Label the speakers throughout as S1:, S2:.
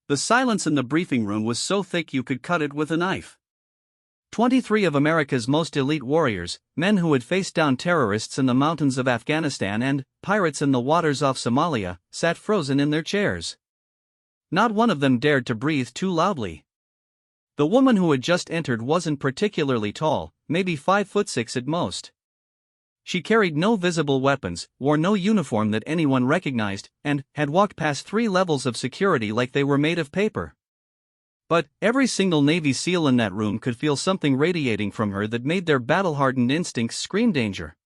S1: The silence in the briefing room was so thick you could cut it with a knife. 23 of America's most elite warriors, men who had faced down terrorists in the mountains of Afghanistan and pirates in the waters off Somalia, sat frozen in their chairs. Not one of them dared to breathe too loudly. The woman who had just entered wasn't particularly tall, maybe 5'6" at most. She carried no visible weapons, wore no uniform that anyone recognized, and had walked past 3 levels of security like they were made of paper. But every single Navy SEAL in that room could feel something radiating from her that made their battle-hardened instincts scream danger.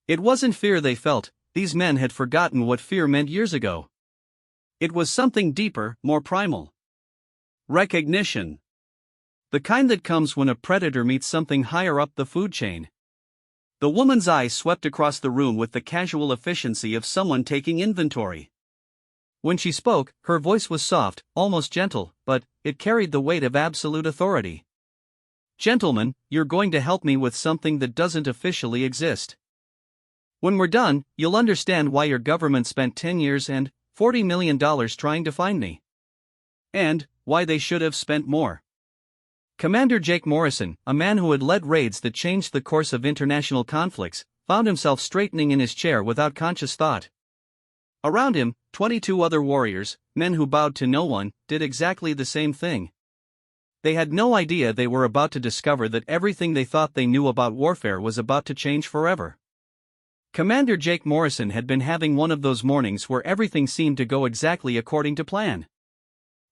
S1: It wasn't fear they felt, these men had forgotten what fear meant years ago. It was something deeper, more primal. Recognition. The kind that comes when a predator meets something higher up the food chain. The woman's eyes swept across the room with the casual efficiency of someone taking inventory. When she spoke, her voice was soft, almost gentle, but it carried the weight of absolute authority. "Gentlemen, you're going to help me with something that doesn't officially exist. When we're done, you'll understand why your government spent 10 years and $40 million trying to find me. And why they should have spent more." Commander Jake Morrison, a man who had led raids that changed the course of international conflicts, found himself straightening in his chair without conscious thought. Around him, 22 other warriors, men who bowed to no one, did exactly the same thing. They had no idea they were about to discover that everything they thought they knew about warfare was about to change forever. Commander Jake Morrison had been having one of those mornings where everything seemed to go exactly according to plan.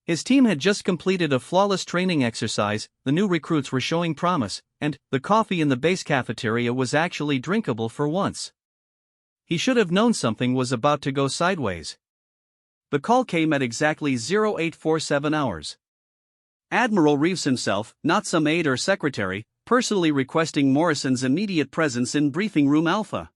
S1: His team had just completed a flawless training exercise, the new recruits were showing promise, and the coffee in the base cafeteria was actually drinkable for once. He should have known something was about to go sideways. The call came at exactly 0847 hours. Admiral Reeves himself, not some aide or secretary, personally requesting Morrison's immediate presence in Briefing Room Alpha.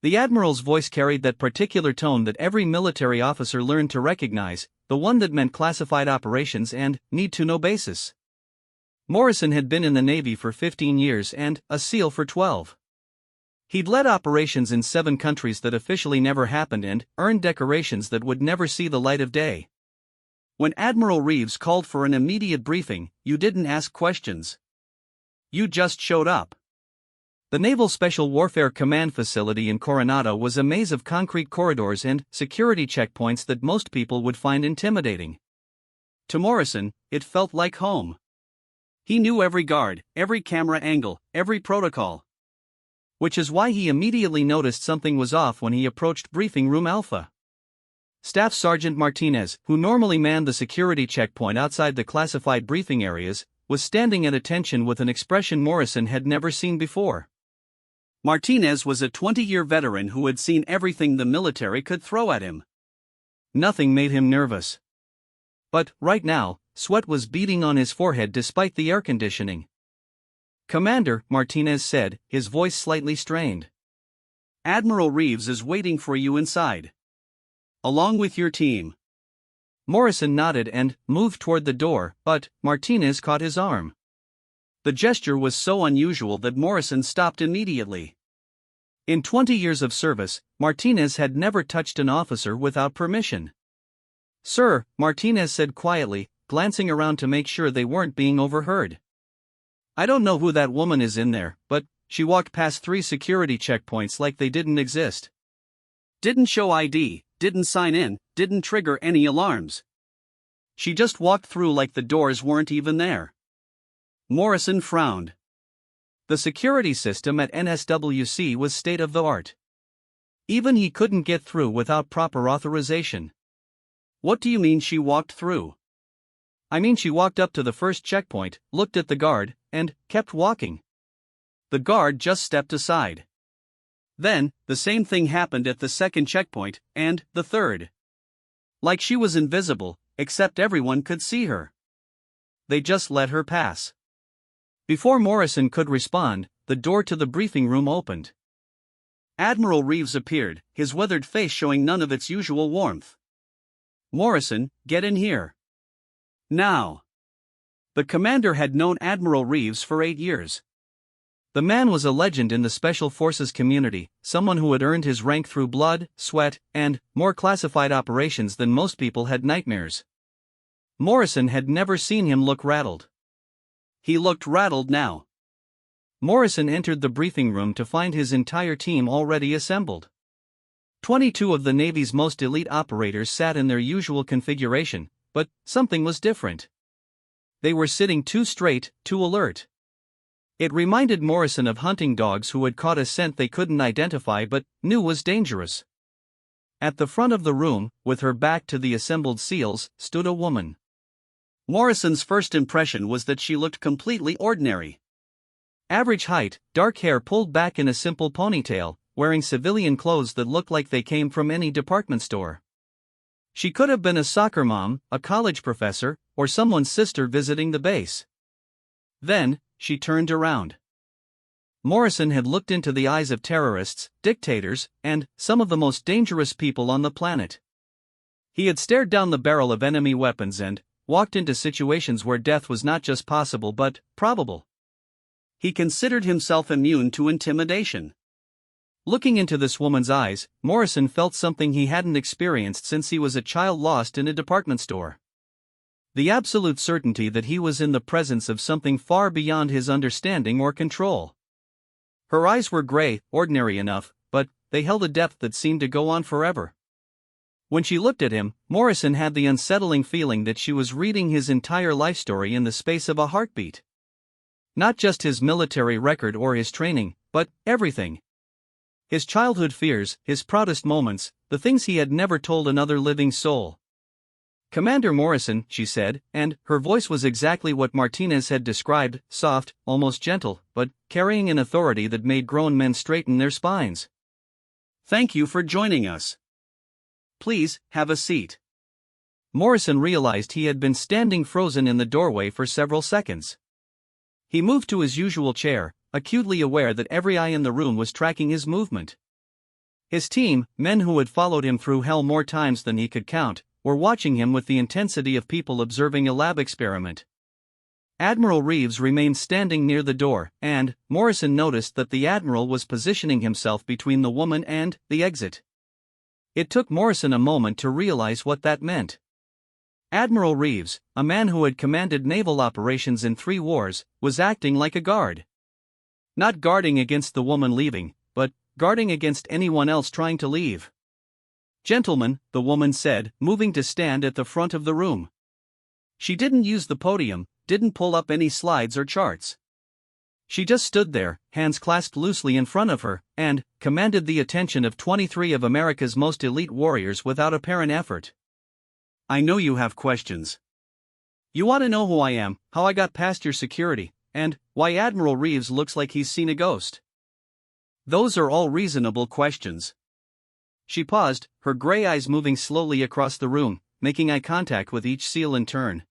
S1: The Admiral's voice carried that particular tone that every military officer learned to recognize, the one that meant classified operations and need-to-know basis. Morrison had been in the Navy for 15 years and a SEAL for 12. He'd led operations in 7 countries that officially never happened and earned decorations that would never see the light of day. When Admiral Reeves called for an immediate briefing, you didn't ask questions. You just showed up. The Naval Special Warfare Command facility in Coronado was a maze of concrete corridors and security checkpoints that most people would find intimidating. To Morrison, it felt like home. He knew every guard, every camera angle, every protocol. Which is why he immediately noticed something was off when he approached Briefing Room Alpha. Staff Sergeant Martinez, who normally manned the security checkpoint outside the classified briefing areas, was standing at attention with an expression Morrison had never seen before. Martinez was a 20-year veteran who had seen everything the military could throw at him. Nothing made him nervous. But, right now, sweat was beading on his forehead despite the air conditioning. "Commander," Martinez said, his voice slightly strained. "Admiral Reeves is waiting for you inside. Along with your team." Morrison nodded and moved toward the door, but Martinez caught his arm. The gesture was so unusual that Morrison stopped immediately. In 20 years of service, Martinez had never touched an officer without permission. "Sir," Martinez said quietly, glancing around to make sure they weren't being overheard. "I don't know who that woman is in there, but she walked past 3 security checkpoints like they didn't exist. Didn't show ID, didn't sign in, didn't trigger any alarms. She just walked through like the doors weren't even there." Morrison frowned. The security system at NSWC was state-of-the-art. Even he couldn't get through without proper authorization. "What do you mean she walked through?" "I mean she walked up to the first checkpoint, looked at the guard, and kept walking. The guard just stepped aside. Then, the same thing happened at the second checkpoint, and the third. Like she was invisible, except everyone could see her. They just let her pass." Before Morrison could respond, the door to the briefing room opened. Admiral Reeves appeared, his weathered face showing none of its usual warmth. "Morrison, get in here. Now." The commander had known Admiral Reeves for 8 years. The man was a legend in the Special Forces community, someone who had earned his rank through blood, sweat, and more classified operations than most people had nightmares. Morrison had never seen him look rattled. He looked rattled now. Morrison entered the briefing room to find his entire team already assembled. 22 of the Navy's most elite operators sat in their usual configuration, but something was different. They were sitting too straight, too alert. It reminded Morrison of hunting dogs who had caught a scent they couldn't identify but knew was dangerous. At the front of the room, with her back to the assembled SEALs, stood a woman. Morrison's first impression was that she looked completely ordinary. Average height, dark hair pulled back in a simple ponytail, wearing civilian clothes that looked like they came from any department store. She could have been a soccer mom, a college professor, or someone's sister visiting the base. Then, she turned around. Morrison had looked into the eyes of terrorists, dictators, and some of the most dangerous people on the planet. He had stared down the barrel of enemy weapons and walked into situations where death was not just possible but probable. He considered himself immune to intimidation. Looking into this woman's eyes, Morrison felt something he hadn't experienced since he was a child lost in a department store. The absolute certainty that he was in the presence of something far beyond his understanding or control. Her eyes were gray, ordinary enough, but they held a depth that seemed to go on forever. When she looked at him, Morrison had the unsettling feeling that she was reading his entire life story in the space of a heartbeat. Not just his military record or his training, but everything. His childhood fears, his proudest moments, the things he had never told another living soul. "Commander Morrison," she said, and her voice was exactly what Martinez had described, soft, almost gentle, but carrying an authority that made grown men straighten their spines. "Thank you for joining us. Please, have a seat." Morrison realized he had been standing frozen in the doorway for several seconds. He moved to his usual chair, acutely aware that every eye in the room was tracking his movement. His team, men who had followed him through hell more times than he could count, were watching him with the intensity of people observing a lab experiment. Admiral Reeves remained standing near the door, and Morrison noticed that the Admiral was positioning himself between the woman and the exit. It took Morrison a moment to realize what that meant. Admiral Reeves, a man who had commanded naval operations in 3 wars, was acting like a guard. Not guarding against the woman leaving, but guarding against anyone else trying to leave. "Gentlemen," the woman said, moving to stand at the front of the room. She didn't use the podium, didn't pull up any slides or charts. She just stood there, hands clasped loosely in front of her, and commanded the attention of 23 of America's most elite warriors without apparent effort. "I know you have questions. You want to know who I am, how I got past your security, and why Admiral Reeves looks like he's seen a ghost. Those are all reasonable questions." She paused, her gray eyes moving slowly across the room, making eye contact with each SEAL in turn.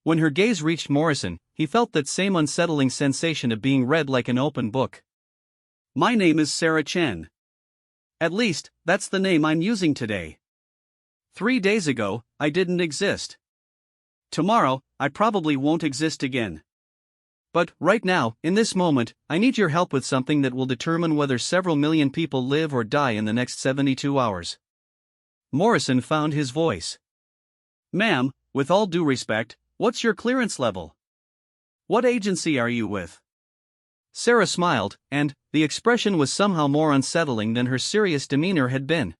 S1: When her gaze reached Morrison, he felt that same unsettling sensation of being read like an open book. "My name is Sarah Chen. At least, that's the name I'm using today. 3 days ago, I didn't exist. Tomorrow, I probably won't exist again. But right now, in this moment, I need your help with something that will determine whether several million people live or die in the next 72 hours. Morrison found his voice. "Ma'am, with all due respect, what's your clearance level? What agency are you with?" Sarah smiled, and the expression was somehow more unsettling than her serious demeanor had been.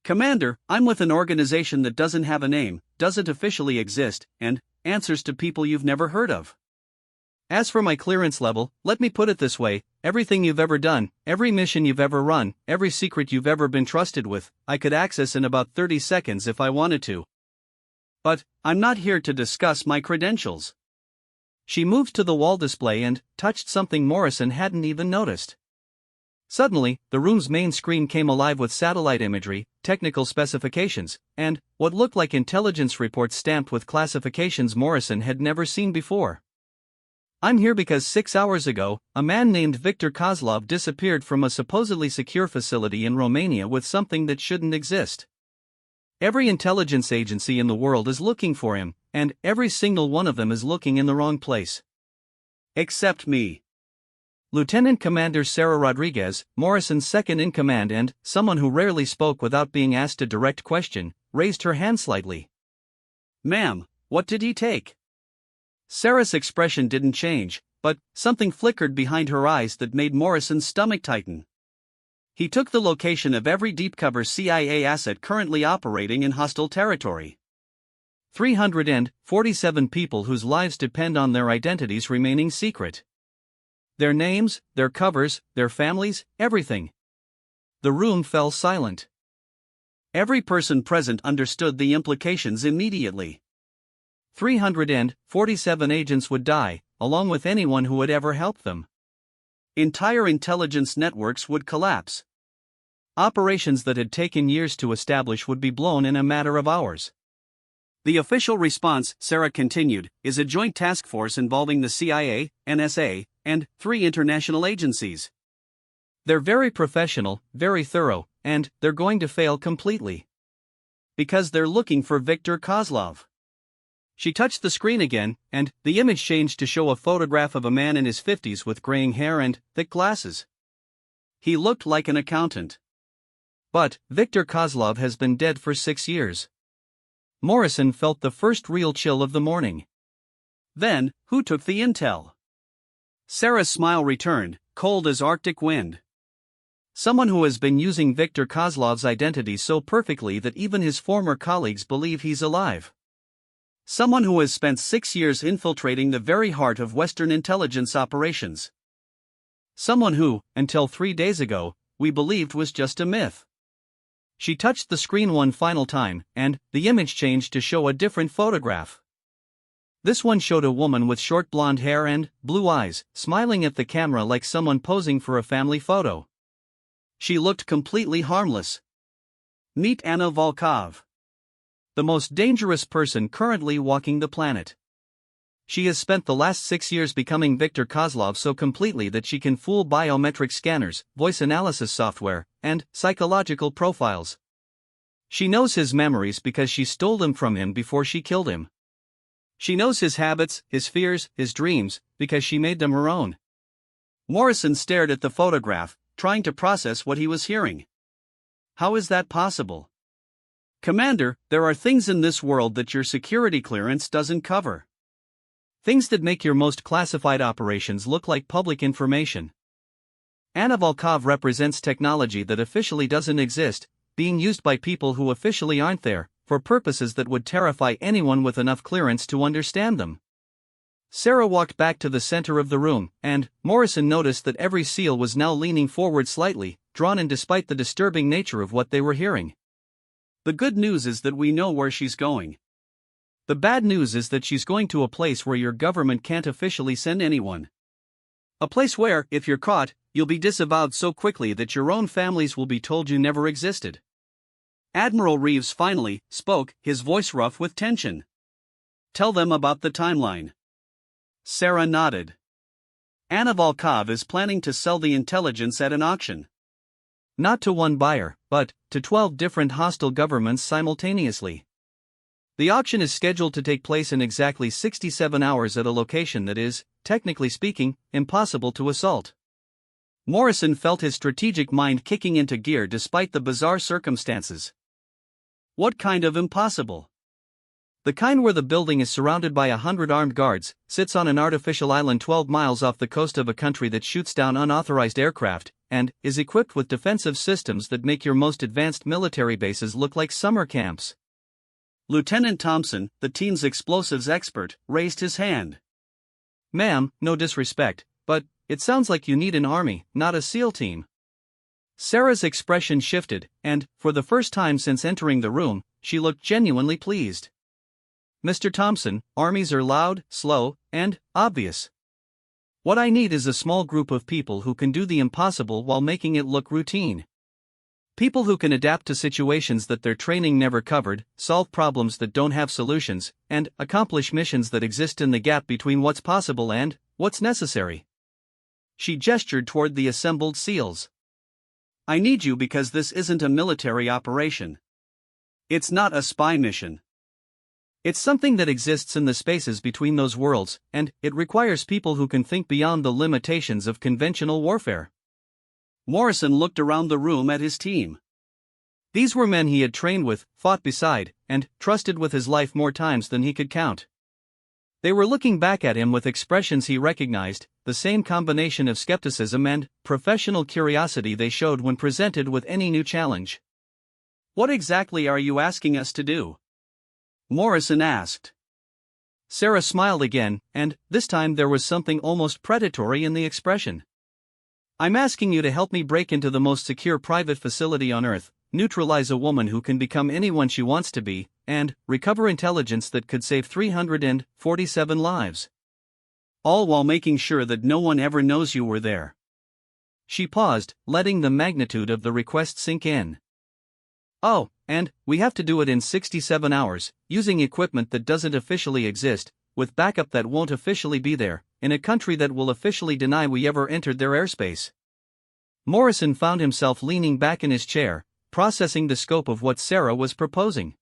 S1: "Commander, I'm with an organization that doesn't have a name, doesn't officially exist, and answers to people you've never heard of. As for my clearance level, let me put it this way, everything you've ever done, every mission you've ever run, every secret you've ever been trusted with, I could access in about 30 seconds if I wanted to. But I'm not here to discuss my credentials." She moved to the wall display and touched something Morrison hadn't even noticed. Suddenly, the room's main screen came alive with satellite imagery, technical specifications, and what looked like intelligence reports stamped with classifications Morrison had never seen before. "I'm here because 6 hours ago, a man named Viktor Kozlov disappeared from a supposedly secure facility in Romania with something that shouldn't exist. Every intelligence agency in the world is looking for him, and every single one of them is looking in the wrong place. Except me." Lieutenant Commander Sarah Rodriguez, Morrison's second-in-command and someone who rarely spoke without being asked a direct question, raised her hand slightly. "Ma'am, What did he take? Sarah's expression didn't change, but something flickered behind her eyes that made Morrison's stomach tighten. He took the location of every deep-cover CIA asset currently operating in hostile territory. 347 people whose lives depend on their identities remaining secret. Their names, their covers, their families, everything. The room fell silent. Every person present understood the implications immediately. 347 agents would die, along with anyone who had ever helped them. Entire intelligence networks would collapse. Operations that had taken years to establish would be blown in a matter of hours. The official response, Sarah continued, is a joint task force involving the CIA, NSA, and 3 international agencies. They're very professional, very thorough, and they're going to fail completely. Because they're looking for Viktor Kozlov. She touched the screen again, and the image changed to show a photograph of a man in his 50s with graying hair and thick glasses. He looked like an accountant. But Viktor Kozlov has been dead for 6 years. Morrison felt the first real chill of the morning. Then, who took the intel? Sarah's smile returned, cold as Arctic wind. Someone who has been using Viktor Kozlov's identity so perfectly that even his former colleagues believe he's alive. Someone who has spent 6 years infiltrating the very heart of Western intelligence operations. Someone who, until 3 days ago, we believed was just a myth. She touched the screen one final time, and the image changed to show a different photograph. This one showed a woman with short blonde hair and blue eyes, smiling at the camera like someone posing for a family photo. She looked completely harmless. Meet Anna Volkov. The most dangerous person currently walking the planet. She has spent the last 6 years becoming Viktor Kozlov so completely that she can fool biometric scanners, voice analysis software, and psychological profiles. She knows his memories because she stole them from him before she killed him. She knows his habits, his fears, his dreams, because she made them her own. Morrison stared at the photograph, trying to process what he was hearing. How is that possible? Commander, there are things in this world that your security clearance doesn't cover. Things that make your most classified operations look like public information. Anna Volkov represents technology that officially doesn't exist, being used by people who officially aren't there, for purposes that would terrify anyone with enough clearance to understand them. Sarah walked back to the center of the room, and Morrison noticed that every SEAL was now leaning forward slightly, drawn in despite the disturbing nature of what they were hearing. The good news is that we know where she's going. The bad news is that she's going to a place where your government can't officially send anyone. A place where, if you're caught, you'll be disavowed so quickly that your own families will be told you never existed. Admiral Reeves finally spoke, his voice rough with tension. Tell them about the timeline. Sarah nodded. Anna Volkov is planning to sell the intelligence at an auction. Not to one buyer, but to 12 different hostile governments simultaneously. The auction is scheduled to take place in exactly 67 hours at a location that is, technically speaking, impossible to assault. Morrison felt his strategic mind kicking into gear despite the bizarre circumstances. What kind of impossible? The kind where the building is surrounded by 100 armed guards, sits on an artificial island 12 miles off the coast of a country that shoots down unauthorized aircraft, and is equipped with defensive systems that make your most advanced military bases look like summer camps. Lieutenant Thompson, the team's explosives expert, raised his hand. Ma'am, no disrespect, but it sounds like you need an army, not a SEAL team. Sarah's expression shifted, and, for the first time since entering the room, she looked genuinely pleased. Mr. Thompson, armies are loud, slow, and obvious. What I need is a small group of people who can do the impossible while making it look routine. People who can adapt to situations that their training never covered, solve problems that don't have solutions, and accomplish missions that exist in the gap between what's possible and what's necessary. She gestured toward the assembled SEALs. I need you because this isn't a military operation. It's not a spy mission. It's something that exists in the spaces between those worlds, and it requires people who can think beyond the limitations of conventional warfare. Morrison looked around the room at his team. These were men he had trained with, fought beside, and trusted with his life more times than he could count. They were looking back at him with expressions he recognized, the same combination of skepticism and professional curiosity they showed when presented with any new challenge. "What exactly are you asking us to do?" Morrison asked. Sarah smiled again, and this time there was something almost predatory in the expression. "I'm asking you to help me break into the most secure private facility on Earth, neutralize a woman who can become anyone she wants to be, and recover intelligence that could save 347 lives. All while making sure that no one ever knows you were there." She paused, letting the magnitude of the request sink in. "Oh, and we have to do it in 67 hours, using equipment that doesn't officially exist, with backup that won't officially be there, in a country that will officially deny we ever entered their airspace." Morrison found himself leaning back in his chair, processing the scope of what Sarah was proposing.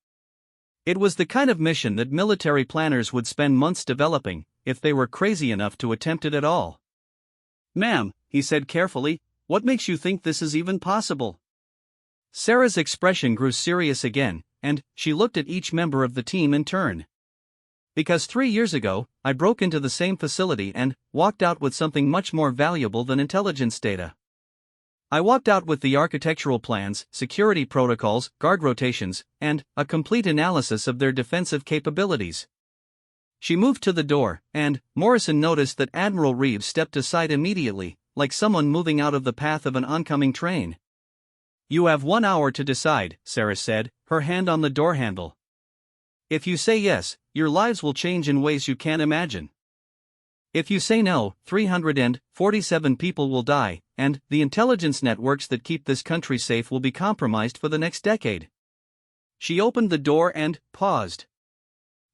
S1: It was the kind of mission that military planners would spend months developing, if they were crazy enough to attempt it at all. "Ma'am," he said carefully, "what makes you think this is even possible?" Sarah's expression grew serious again, and she looked at each member of the team in turn. "Because 3 years ago, I broke into the same facility and walked out with something much more valuable than intelligence data. I walked out with the architectural plans, security protocols, guard rotations, and a complete analysis of their defensive capabilities." She moved to the door, and Morrison noticed that Admiral Reeves stepped aside immediately, like someone moving out of the path of an oncoming train. "You have 1 hour to decide," Sarah said, her hand on the door handle. "If you say yes, your lives will change in ways you can't imagine. If you say no, 347 people will die, and the intelligence networks that keep this country safe will be compromised for the next decade." She opened the door and paused.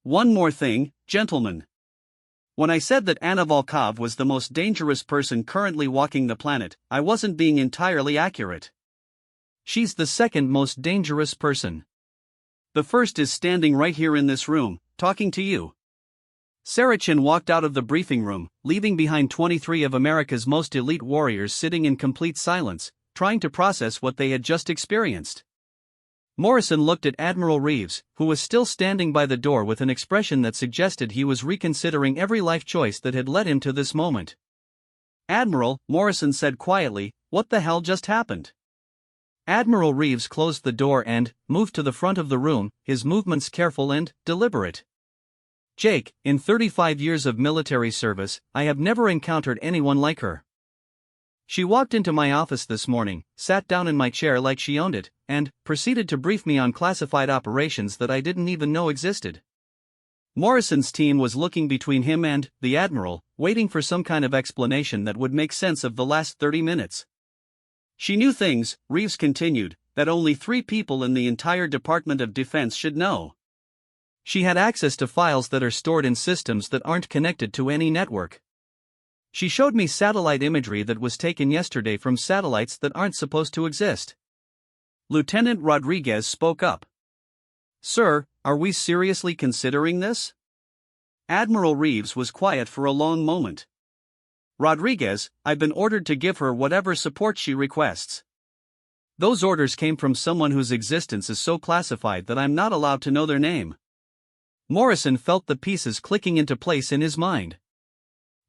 S1: "One more thing, gentlemen. When I said that Anna Volkov was the most dangerous person currently walking the planet, I wasn't being entirely accurate. She's the second most dangerous person. The first is standing right here in this room, talking to you." Sarachin walked out of the briefing room, leaving behind 23 of America's most elite warriors sitting in complete silence, trying to process what they had just experienced. Morrison looked at Admiral Reeves, who was still standing by the door with an expression that suggested he was reconsidering every life choice that had led him to this moment. "Admiral," Morrison said quietly, "what the hell just happened?" Admiral Reeves closed the door and moved to the front of the room, his movements careful and deliberate. "Jake, in 35 years of military service, I have never encountered anyone like her. She walked into my office this morning, sat down in my chair like she owned it, and proceeded to brief me on classified operations that I didn't even know existed." Morrison's team was looking between him and the Admiral, waiting for some kind of explanation that would make sense of the last 30 minutes. "She knew things," Reeves continued, "that only 3 people in the entire Department of Defense should know. She had access to files that are stored in systems that aren't connected to any network. She showed me satellite imagery that was taken yesterday from satellites that aren't supposed to exist." Lieutenant Rodriguez spoke up. "Sir, are we seriously considering this?" Admiral Reeves was quiet for a long moment. "Rodriguez, I've been ordered to give her whatever support she requests. Those orders came from someone whose existence is so classified that I'm not allowed to know their name." Morrison felt the pieces clicking into place in his mind.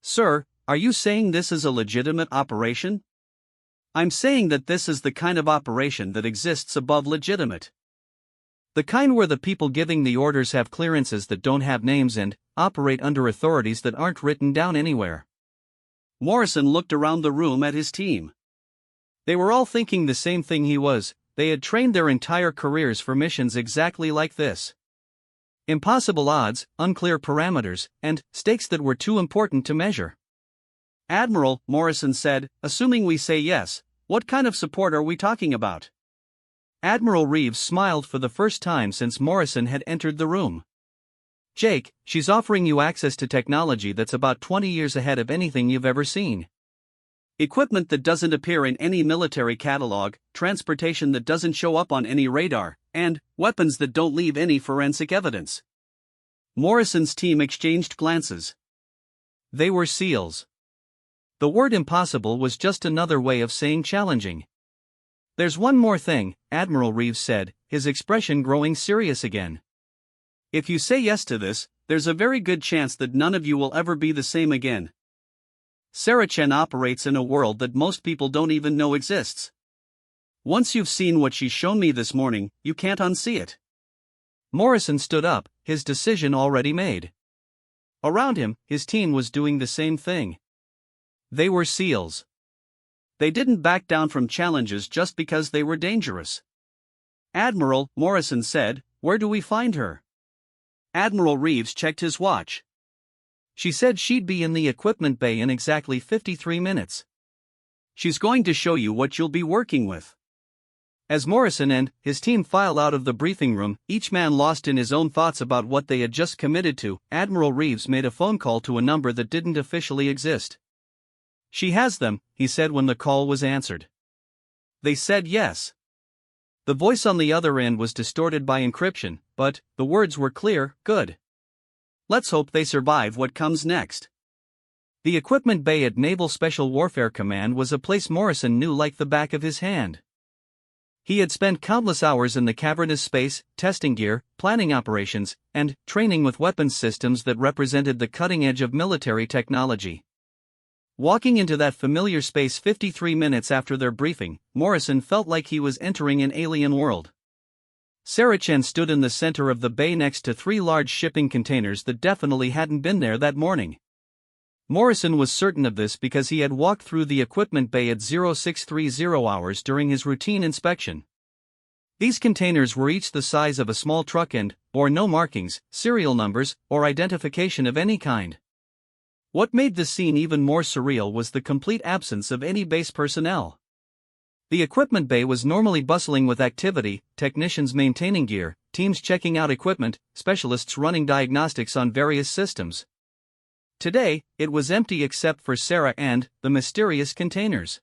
S1: "Sir, are you saying this is a legitimate operation?" "I'm saying that this is the kind of operation that exists above legitimate. The kind where the people giving the orders have clearances that don't have names and operate under authorities that aren't written down anywhere." Morrison looked around the room at his team. They were all thinking the same thing he was. They had trained their entire careers for missions exactly like this. Impossible odds, unclear parameters, and stakes that were too important to measure. "Admiral," Morrison said, "assuming we say yes, what kind of support are we talking about?" Admiral Reeves smiled for the first time since Morrison had entered the room. "Jake, she's offering you access to technology that's about 20 years ahead of anything you've ever seen. Equipment that doesn't appear in any military catalog, transportation that doesn't show up on any radar, and weapons that don't leave any forensic evidence." Morrison's team exchanged glances. They were SEALs. The word impossible was just another way of saying challenging. There's one more thing, Admiral Reeves said, his expression growing serious again. If you say yes to this, there's a very good chance that none of you will ever be the same again. Sarah Chen operates in a world that most people don't even know exists. Once you've seen what she's shown me this morning, you can't unsee it. Morrison stood up, his decision already made. Around him, his team was doing the same thing. They were SEALs. They didn't back down from challenges just because they were dangerous. Admiral, Morrison said, where do we find her? Admiral Reeves checked his watch. She said she'd be in the equipment bay in exactly 53 minutes. She's going to show you what you'll be working with. As Morrison and his team filed out of the briefing room, each man lost in his own thoughts about what they had just committed to, Admiral Reeves made a phone call to a number that didn't officially exist. She has them, he said when the call was answered. They said yes. The voice on the other end was distorted by encryption, but the words were clear, good. Let's hope they survive what comes next. The equipment bay at Naval Special Warfare Command was a place Morrison knew like the back of his hand. He had spent countless hours in the cavernous space, testing gear, planning operations, and training with weapons systems that represented the cutting edge of military technology. Walking into that familiar space 53 minutes after their briefing, Morrison felt like he was entering an alien world. Sarah Chen stood in the center of the bay next to 3 large shipping containers that definitely hadn't been there that morning. Morrison was certain of this because he had walked through the equipment bay at 0630 hours during his routine inspection. These containers were each the size of a small truck and bore no markings, serial numbers, or identification of any kind. What made the scene even more surreal was the complete absence of any base personnel. The equipment bay was normally bustling with activity, technicians maintaining gear, teams checking out equipment, specialists running diagnostics on various systems. Today, it was empty except for Sarah and the mysterious containers.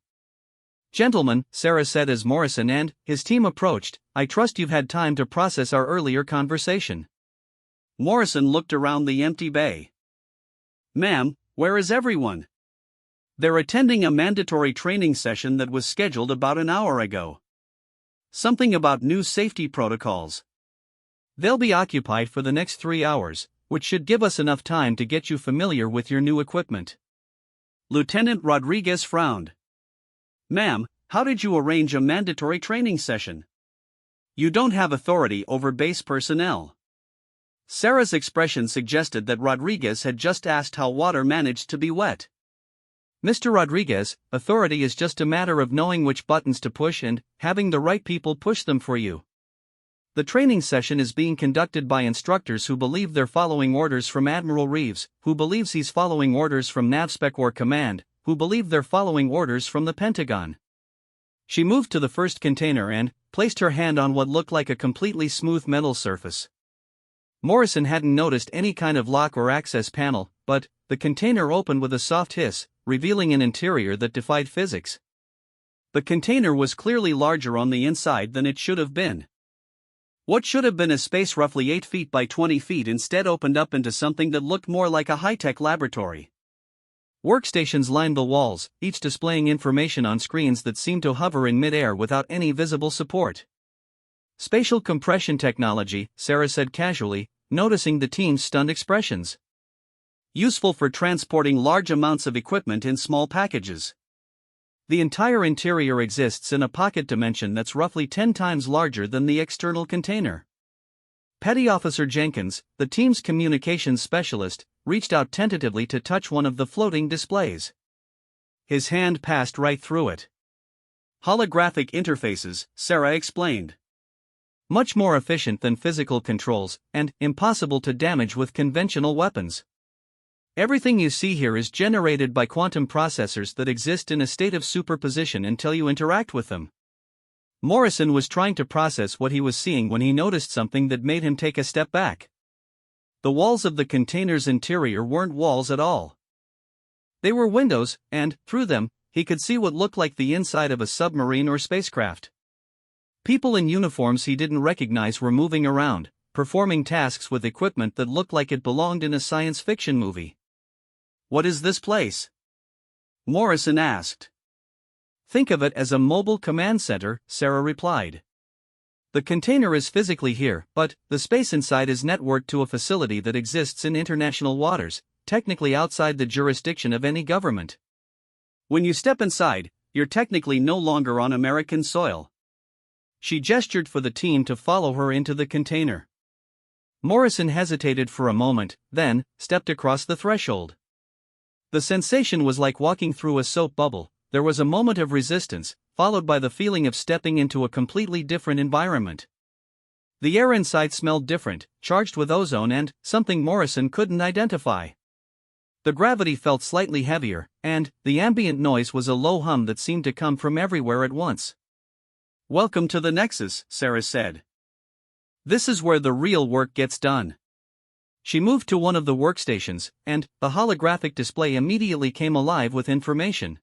S1: Gentlemen, Sarah said as Morrison and his team approached, I trust you've had time to process our earlier conversation. Morrison looked around the empty bay. Ma'am, where is everyone? They're attending a mandatory training session that was scheduled about an hour ago. Something about new safety protocols. They'll be occupied for the next 3 hours, which should give us enough time to get you familiar with your new equipment. Lieutenant Rodriguez frowned. Ma'am, how did you arrange a mandatory training session? You don't have authority over base personnel. Sarah's expression suggested that Rodriguez had just asked how water managed to be wet. Mr. Rodriguez, authority is just a matter of knowing which buttons to push and having the right people push them for you. The training session is being conducted by instructors who believe they're following orders from Admiral Reeves, who believes he's following orders from NAVSPECWAR Command, who believe they're following orders from the Pentagon. She moved to the first container and placed her hand on what looked like a completely smooth metal surface. Morrison hadn't noticed any kind of lock or access panel, but the container opened with a soft hiss, revealing an interior that defied physics. The container was clearly larger on the inside than it should have been. What should have been a space roughly 8 feet by 20 feet instead opened up into something that looked more like a high-tech laboratory. Workstations lined the walls, each displaying information on screens that seemed to hover in mid-air without any visible support. Spatial compression technology, Sarah said casually, noticing the team's stunned expressions. Useful for transporting large amounts of equipment in small packages. The entire interior exists in a pocket dimension that's roughly 10 times larger than the external container. Petty Officer Jenkins, the team's communications specialist, reached out tentatively to touch one of the floating displays. His hand passed right through it. Holographic interfaces, Sarah explained. Much more efficient than physical controls, and impossible to damage with conventional weapons. Everything you see here is generated by quantum processors that exist in a state of superposition until you interact with them. Morrison was trying to process what he was seeing when he noticed something that made him take a step back. The walls of the container's interior weren't walls at all. They were windows, and, through them, he could see what looked like the inside of a submarine or spacecraft. People in uniforms he didn't recognize were moving around, performing tasks with equipment that looked like it belonged in a science fiction movie. What is this place? Morrison asked. Think of it as a mobile command center, Sarah replied. The container is physically here, but the space inside is networked to a facility that exists in international waters, technically outside the jurisdiction of any government. When you step inside, you're technically no longer on American soil. She gestured for the team to follow her into the container. Morrison hesitated for a moment, then stepped across the threshold. The sensation was like walking through a soap bubble. There was a moment of resistance, followed by the feeling of stepping into a completely different environment. The air inside smelled different, charged with ozone and something Morrison couldn't identify. The gravity felt slightly heavier, and the ambient noise was a low hum that seemed to come from everywhere at once. "Welcome to the Nexus," Sarah said. "This is where the real work gets done." She moved to one of the workstations, and the holographic display immediately came alive with information.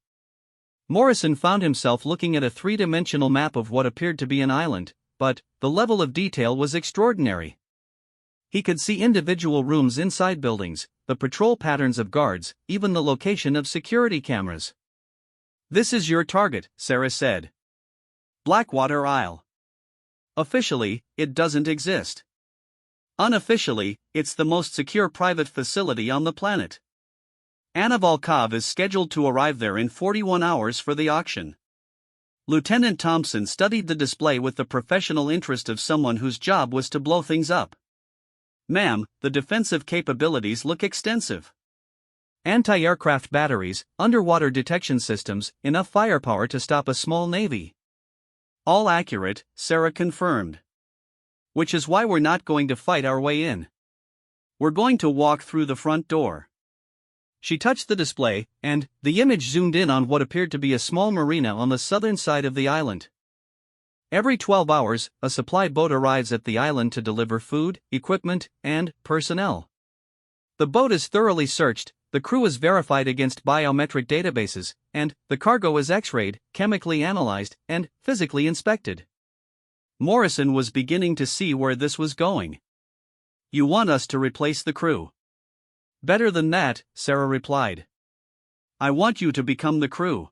S1: Morrison found himself looking at a three-dimensional map of what appeared to be an island, but the level of detail was extraordinary. He could see individual rooms inside buildings, the patrol patterns of guards, even the location of security cameras. "This is your target," Sarah said. "Blackwater Isle. Officially, it doesn't exist. Unofficially, it's the most secure private facility on the planet. Anna Volkov is scheduled to arrive there in 41 hours for the auction." Lieutenant Thompson studied the display with the professional interest of someone whose job was to blow things up. "Ma'am, the defensive capabilities look extensive. Anti-aircraft batteries, underwater detection systems, enough firepower to stop a small navy." "All accurate," Sarah confirmed. "Which is why we're not going to fight our way in. We're going to walk through the front door." She touched the display, and the image zoomed in on what appeared to be a small marina on the southern side of the island. Every 12 hours, a supply boat arrives at the island to deliver food, equipment, and personnel. The boat is thoroughly searched, the crew is verified against biometric databases, and the cargo is X-rayed, chemically analyzed, and physically inspected. Morrison was beginning to see where this was going. "You want us to replace the crew?" "Better than that," Sarah replied. "I want you to become the crew.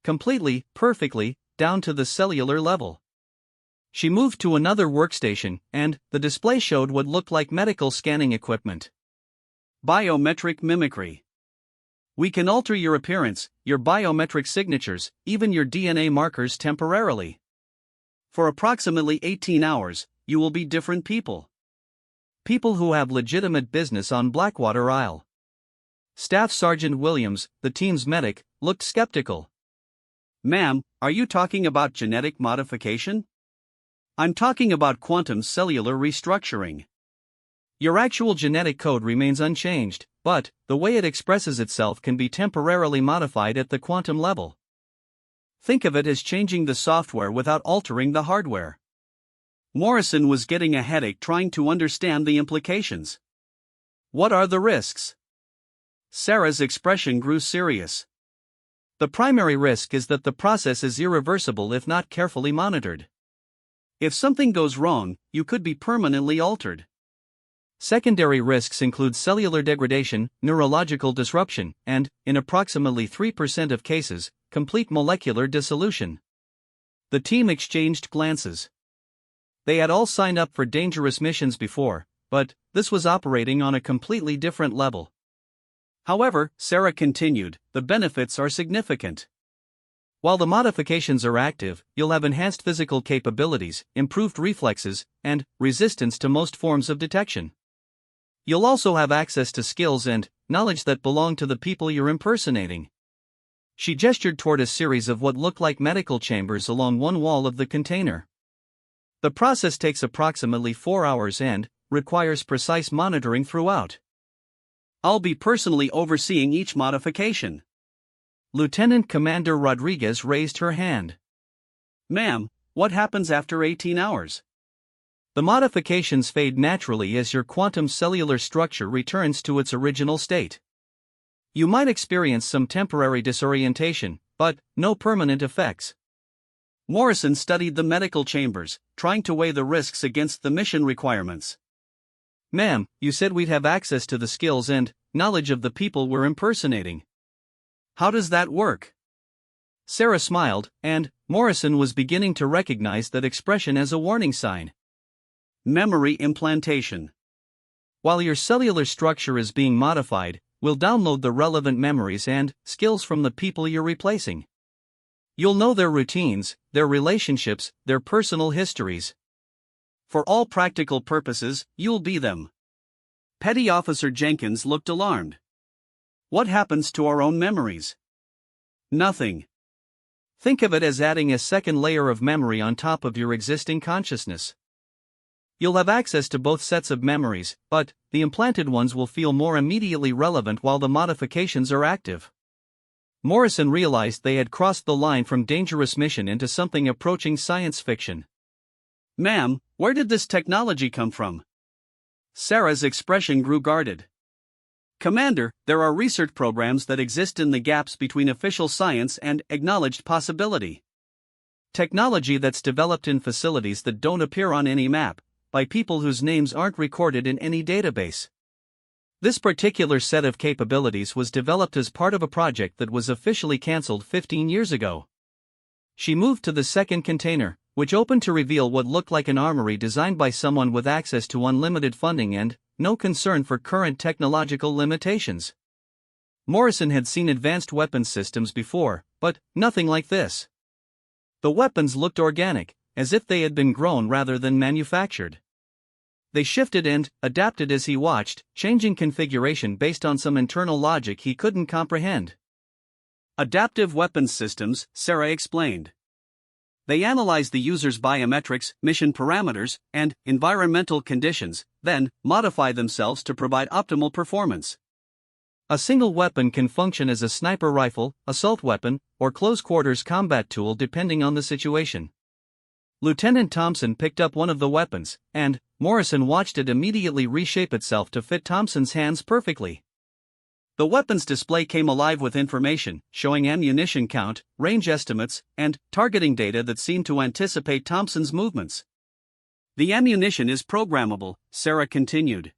S1: Completely, perfectly, down to the cellular level." She moved to another workstation, and the display showed what looked like medical scanning equipment. "Biometric mimicry. We can alter your appearance, your biometric signatures, even your DNA markers temporarily. For approximately 18 hours, you will be different people. People who have legitimate business on Blackwater Isle." Staff Sergeant Williams, the team's medic, looked skeptical. "Ma'am, are you talking about genetic modification?" "I'm talking about quantum cellular restructuring. Your actual genetic code remains unchanged, but the way it expresses itself can be temporarily modified at the quantum level. Think of it as changing the software without altering the hardware." Morrison was getting a headache trying to understand the implications. "What are the risks?" Sarah's expression grew serious. "The primary risk is that the process is irreversible if not carefully monitored. If something goes wrong, you could be permanently altered. Secondary risks include cellular degradation, neurological disruption, and, in approximately 3% of cases, complete molecular dissolution." The team exchanged glances. They had all signed up for dangerous missions before, but this was operating on a completely different level. "However," Sarah continued, "the benefits are significant. While the modifications are active, you'll have enhanced physical capabilities, improved reflexes, and resistance to most forms of detection. You'll also have access to skills and knowledge that belong to the people you're impersonating." She gestured toward a series of what looked like medical chambers along one wall of the container. "The process takes approximately 4 hours and requires precise monitoring throughout. I'll be personally overseeing each modification." Lieutenant Commander Rodriguez raised her hand. "Ma'am, what happens after 18 hours?" "The modifications fade naturally as your quantum cellular structure returns to its original state. You might experience some temporary disorientation, but no permanent effects." Morrison studied the medical chambers, trying to weigh the risks against the mission requirements. "Ma'am, you said we'd have access to the skills and knowledge of the people we're impersonating. How does that work?" Sarah smiled, and Morrison was beginning to recognize that expression as a warning sign. Memory implantation. While your cellular structure is being modified, we'll download the relevant memories and skills from the people you're replacing. You'll know their routines, their relationships, their personal histories. For all practical purposes, you'll be them. Petty Officer Jenkins looked alarmed. What happens to our own memories? Nothing. Think of it as adding a second layer of memory on top of your existing consciousness. You'll have access to both sets of memories, but the implanted ones will feel more immediately relevant while the modifications are active. Morrison realized they had crossed the line from dangerous mission into something approaching science fiction. Ma'am, where did this technology come from? Sarah's expression grew guarded. Commander, there are research programs that exist in the gaps between official science and acknowledged possibility. Technology that's developed in facilities that don't appear on any map, by people whose names aren't recorded in any database. This particular set of capabilities was developed as part of a project that was officially cancelled 15 years ago. She moved to the second container, which opened to reveal what looked like an armory designed by someone with access to unlimited funding and no concern for current technological limitations. Morrison had seen advanced weapons systems before, but nothing like this. The weapons looked organic, as if they had been grown rather than manufactured. They shifted and adapted as he watched, changing configuration based on some internal logic he couldn't comprehend. Adaptive weapons systems, Sarah explained. They analyze the user's biometrics, mission parameters, and environmental conditions, then modify themselves to provide optimal performance. A single weapon can function as a sniper rifle, assault weapon, or close-quarters combat tool depending on the situation. Lieutenant Thompson picked up one of the weapons, and Morrison watched it immediately reshape itself to fit Thompson's hands perfectly. The weapons display came alive with information, showing ammunition count, range estimates, and targeting data that seemed to anticipate Thompson's movements. The ammunition is programmable, Sarah continued.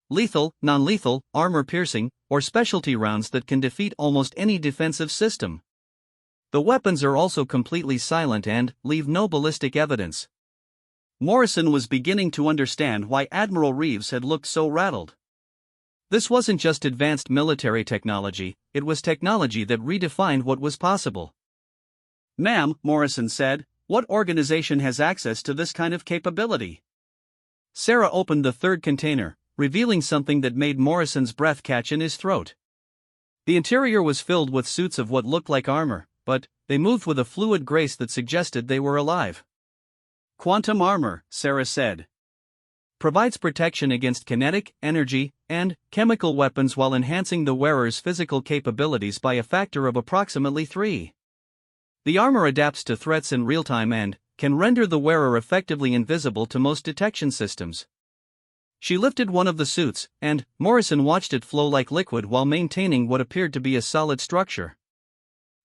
S1: Lethal, non-lethal, armor-piercing, or specialty rounds that can defeat almost any defensive system. The weapons are also completely silent and leave no ballistic evidence. Morrison was beginning to understand why Admiral Reeves had looked so rattled. This wasn't just advanced military technology, it was technology that redefined what was possible. Ma'am, Morrison said, what organization has access to this kind of capability? Sarah opened the third container, revealing something that made Morrison's breath catch in his throat. The interior was filled with suits of what looked like armor, but they moved with a fluid grace that suggested they were alive. Quantum armor, Sarah said. Provides protection against kinetic, energy, and chemical weapons while enhancing the wearer's physical capabilities by a factor of approximately 3. The armor adapts to threats in real time and can render the wearer effectively invisible to most detection systems. She lifted one of the suits, and Morrison watched it flow like liquid while maintaining what appeared to be a solid structure.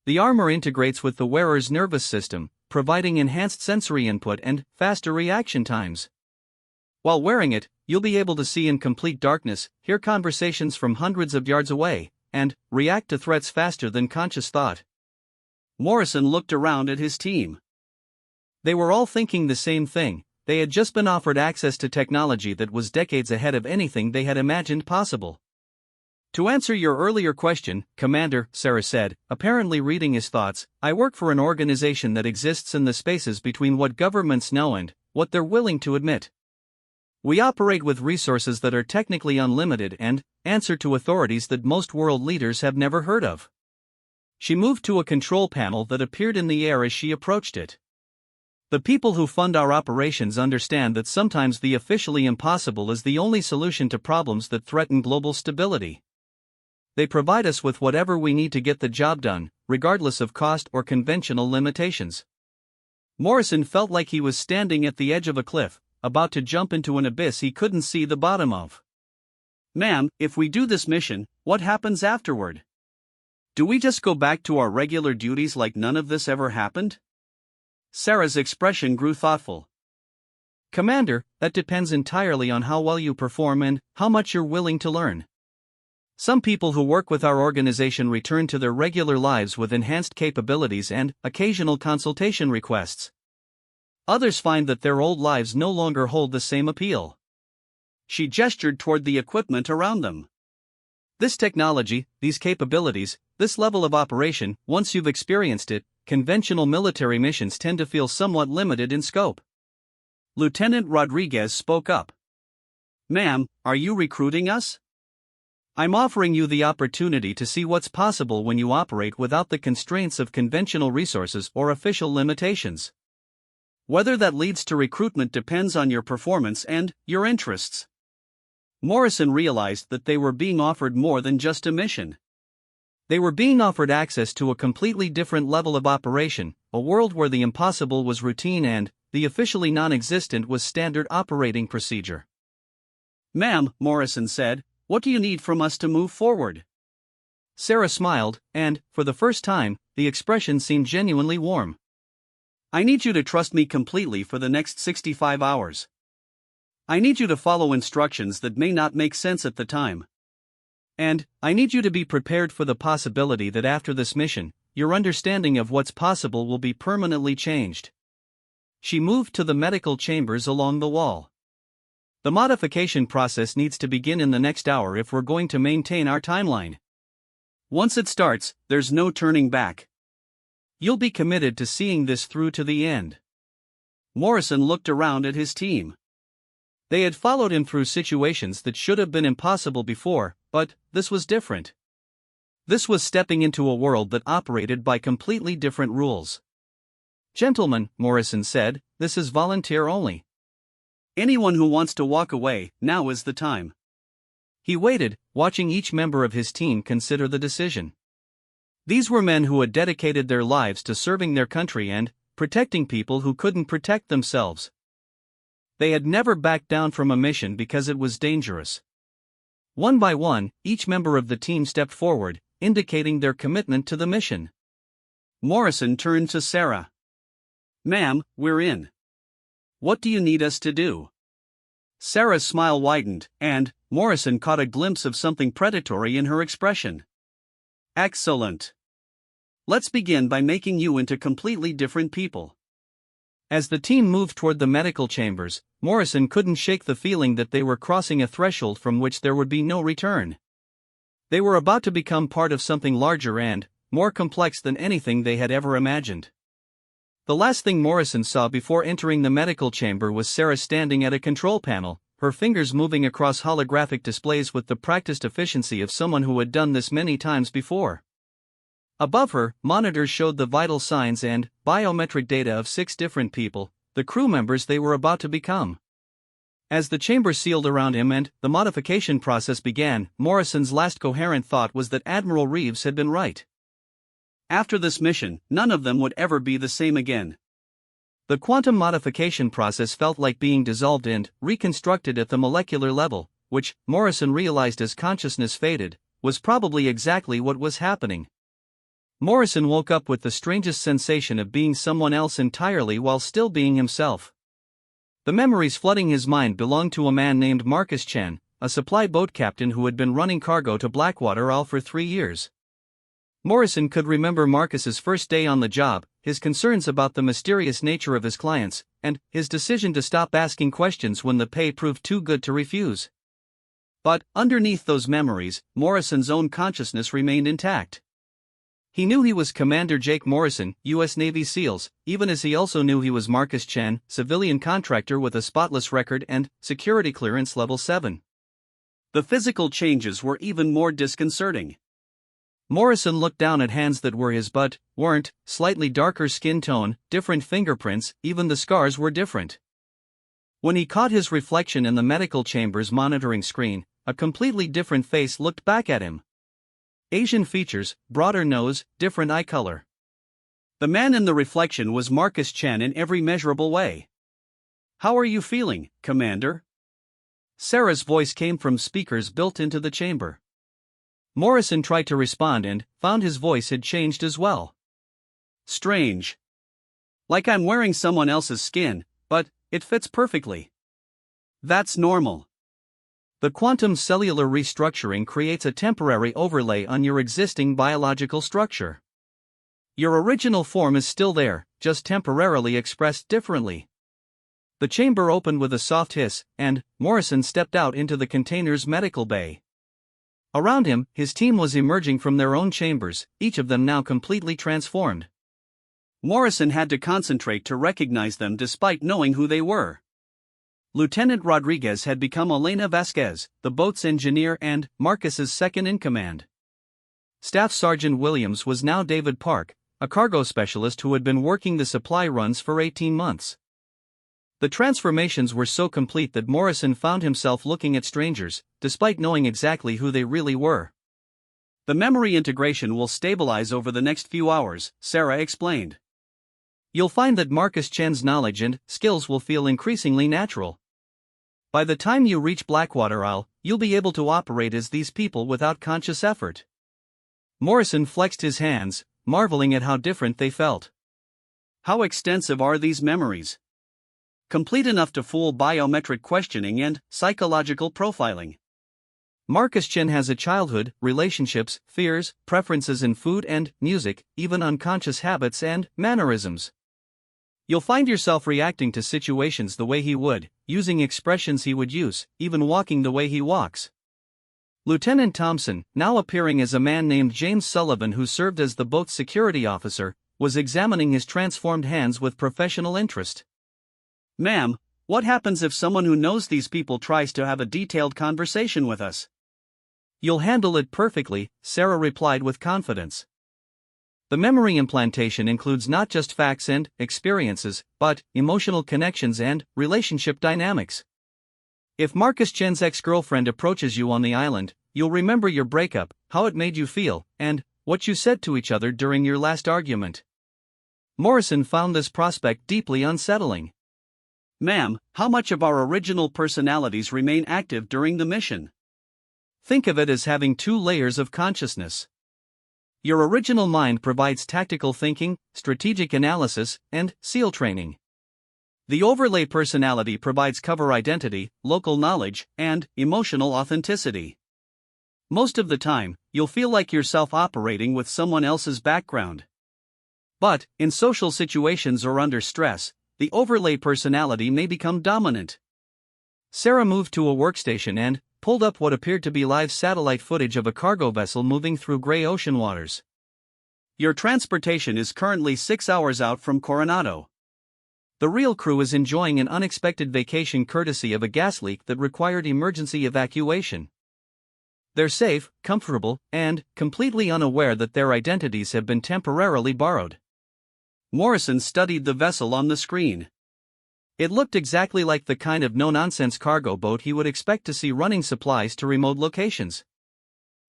S1: The armor integrates with the wearer's nervous system, providing enhanced sensory input and faster reaction times. While wearing it, you'll be able to see in complete darkness, hear conversations from hundreds of yards away, and react to threats faster than conscious thought. Morrison looked around at his team. They were all thinking the same thing. They had just been offered access to technology that was decades ahead of anything they had imagined possible. To answer your earlier question, Commander, Sarah said, apparently reading his thoughts, I work for an organization that exists in the spaces between what governments know and what they're willing to admit. We operate with resources that are technically unlimited and answer to authorities that most world leaders have never heard of. She moved to a control panel that appeared in the air as she approached it. The people who fund our operations understand that sometimes the officially impossible is the only solution to problems that threaten global stability. They provide us with whatever we need to get the job done, regardless of cost or conventional limitations. Morrison felt like he was standing at the edge of a cliff, about to jump into an abyss he couldn't see the bottom of. Ma'am, if we do this mission, what happens afterward? Do we just go back to our regular duties like none of this ever happened? Sarah's expression grew thoughtful. Commander, that depends entirely on how well you perform and how much you're willing to learn. Some people who work with our organization return to their regular lives with enhanced capabilities and occasional consultation requests. Others find that their old lives no longer hold the same appeal. She gestured toward the equipment around them. This technology, these capabilities, this level of operation, once you've experienced it, conventional military missions tend to feel somewhat limited in scope. Lieutenant Rodriguez spoke up. "Ma'am, are you recruiting us? I'm offering you the opportunity to see what's possible when you operate without the constraints of conventional resources or official limitations. Whether that leads to recruitment depends on your performance and your interests." Morrison realized that they were being offered more than just a mission. They were being offered access to a completely different level of operation, a world where the impossible was routine and the officially non-existent was standard operating procedure. "Ma'am," Morrison said, "what do you need from us to move forward?" Sarah smiled, and, for the first time, the expression seemed genuinely warm. "I need you to trust me completely for the next 65 hours. I need you to follow instructions that may not make sense at the time. And I need you to be prepared for the possibility that after this mission, your understanding of what's possible will be permanently changed." She moved to the medical chambers along the wall. "The modification process needs to begin in the next hour if we're going to maintain our timeline. Once it starts, there's no turning back. You'll be committed to seeing this through to the end." Morrison looked around at his team. They had followed him through situations that should have been impossible before, but this was different. This was stepping into a world that operated by completely different rules. "Gentlemen," Morrison said, "this is volunteer only. Anyone who wants to walk away, now is the time." He waited, watching each member of his team consider the decision. These were men who had dedicated their lives to serving their country and protecting people who couldn't protect themselves. They had never backed down from a mission because it was dangerous. One by one, each member of the team stepped forward, indicating their commitment to the mission. Morrison turned to Sarah. "Ma'am, we're in. What do you need us to do?" Sarah's smile widened, and Morrison caught a glimpse of something predatory in her expression. "Excellent. Let's begin by making you into completely different people." As the team moved toward the medical chambers, Morrison couldn't shake the feeling that they were crossing a threshold from which there would be no return. They were about to become part of something larger and more complex than anything they had ever imagined. The last thing Morrison saw before entering the medical chamber was Sarah standing at a control panel, her fingers moving across holographic displays with the practiced efficiency of someone who had done this many times before. Above her, monitors showed the vital signs and biometric data of 6 different people, the crew members they were about to become. As the chamber sealed around him and the modification process began, Morrison's last coherent thought was that Admiral Reeves had been right. After this mission, none of them would ever be the same again. The quantum modification process felt like being dissolved and reconstructed at the molecular level, which, Morrison realized as consciousness faded, was probably exactly what was happening. Morrison woke up with the strangest sensation of being someone else entirely while still being himself. The memories flooding his mind belonged to a man named Marcus Chen, a supply boat captain who had been running cargo to Blackwater Isle for 3 years. Morrison could remember Marcus's first day on the job, his concerns about the mysterious nature of his clients, and his decision to stop asking questions when the pay proved too good to refuse. But, underneath those memories, Morrison's own consciousness remained intact. He knew he was Commander Jake Morrison, U.S. Navy SEALs, even as he also knew he was Marcus Chen, civilian contractor with a spotless record and security clearance level 7. The physical changes were even more disconcerting. Morrison looked down at hands that were his but weren't, slightly darker skin tone, different fingerprints, even the scars were different. When he caught his reflection in the medical chamber's monitoring screen, a completely different face looked back at him. Asian features, broader nose, different eye color. The man in the reflection was Marcus Chen in every measurable way. "How are you feeling, Commander?" Sarah's voice came from speakers built into the chamber. Morrison tried to respond and found his voice had changed as well. "Strange. Like I'm wearing someone else's skin, but it fits perfectly. That's normal." The quantum cellular restructuring creates a temporary overlay on your existing biological structure. Your original form is still there, just temporarily expressed differently. The chamber opened with a soft hiss, and Morrison stepped out into the container's medical bay. Around him, his team was emerging from their own chambers, each of them now completely transformed. Morrison had to concentrate to recognize them despite knowing who they were. Lieutenant Rodriguez had become Elena Vasquez, the boat's engineer and Marcus's second-in-command. Staff Sergeant Williams was now David Park, a cargo specialist who had been working the supply runs for 18 months. The transformations were so complete that Morrison found himself looking at strangers, despite knowing exactly who they really were. The memory integration will stabilize over the next few hours, Sarah explained. You'll find that Marcus Chen's knowledge and skills will feel increasingly natural. By the time you reach Blackwater Isle, you'll be able to operate as these people without conscious effort. Morrison flexed his hands, marveling at how different they felt. How extensive are these memories? Complete enough to fool biometric questioning and psychological profiling. Marcus Chen has a childhood, relationships, fears, preferences in food and music, even unconscious habits and mannerisms. You'll find yourself reacting to situations the way he would, using expressions he would use, even walking the way he walks. Lieutenant Thompson, now appearing as a man named James Sullivan who served as the boat's security officer, was examining his transformed hands with professional interest. "Ma'am, what happens if someone who knows these people tries to have a detailed conversation with us?" "You'll handle it perfectly," Sarah replied with confidence. The memory implantation includes not just facts and experiences, but emotional connections and relationship dynamics. If Marcus Chen's ex-girlfriend approaches you on the island, you'll remember your breakup, how it made you feel, and what you said to each other during your last argument. Morrison found this prospect deeply unsettling. "Ma'am, how much of our original personalities remain active during the mission?" Think of it as having two layers of consciousness. Your original mind provides tactical thinking, strategic analysis, and SEAL training. The overlay personality provides cover identity, local knowledge, and emotional authenticity. Most of the time, you'll feel like yourself operating with someone else's background. But, in social situations or under stress, the overlay personality may become dominant. Sarah moved to a workstation and pulled up what appeared to be live satellite footage of a cargo vessel moving through gray ocean waters. "Your transportation is currently 6 hours out from Coronado. The real crew is enjoying an unexpected vacation courtesy of a gas leak that required emergency evacuation. They're safe, comfortable, and completely unaware that their identities have been temporarily borrowed." Morrison studied the vessel on the screen. It looked exactly like the kind of no-nonsense cargo boat he would expect to see running supplies to remote locations.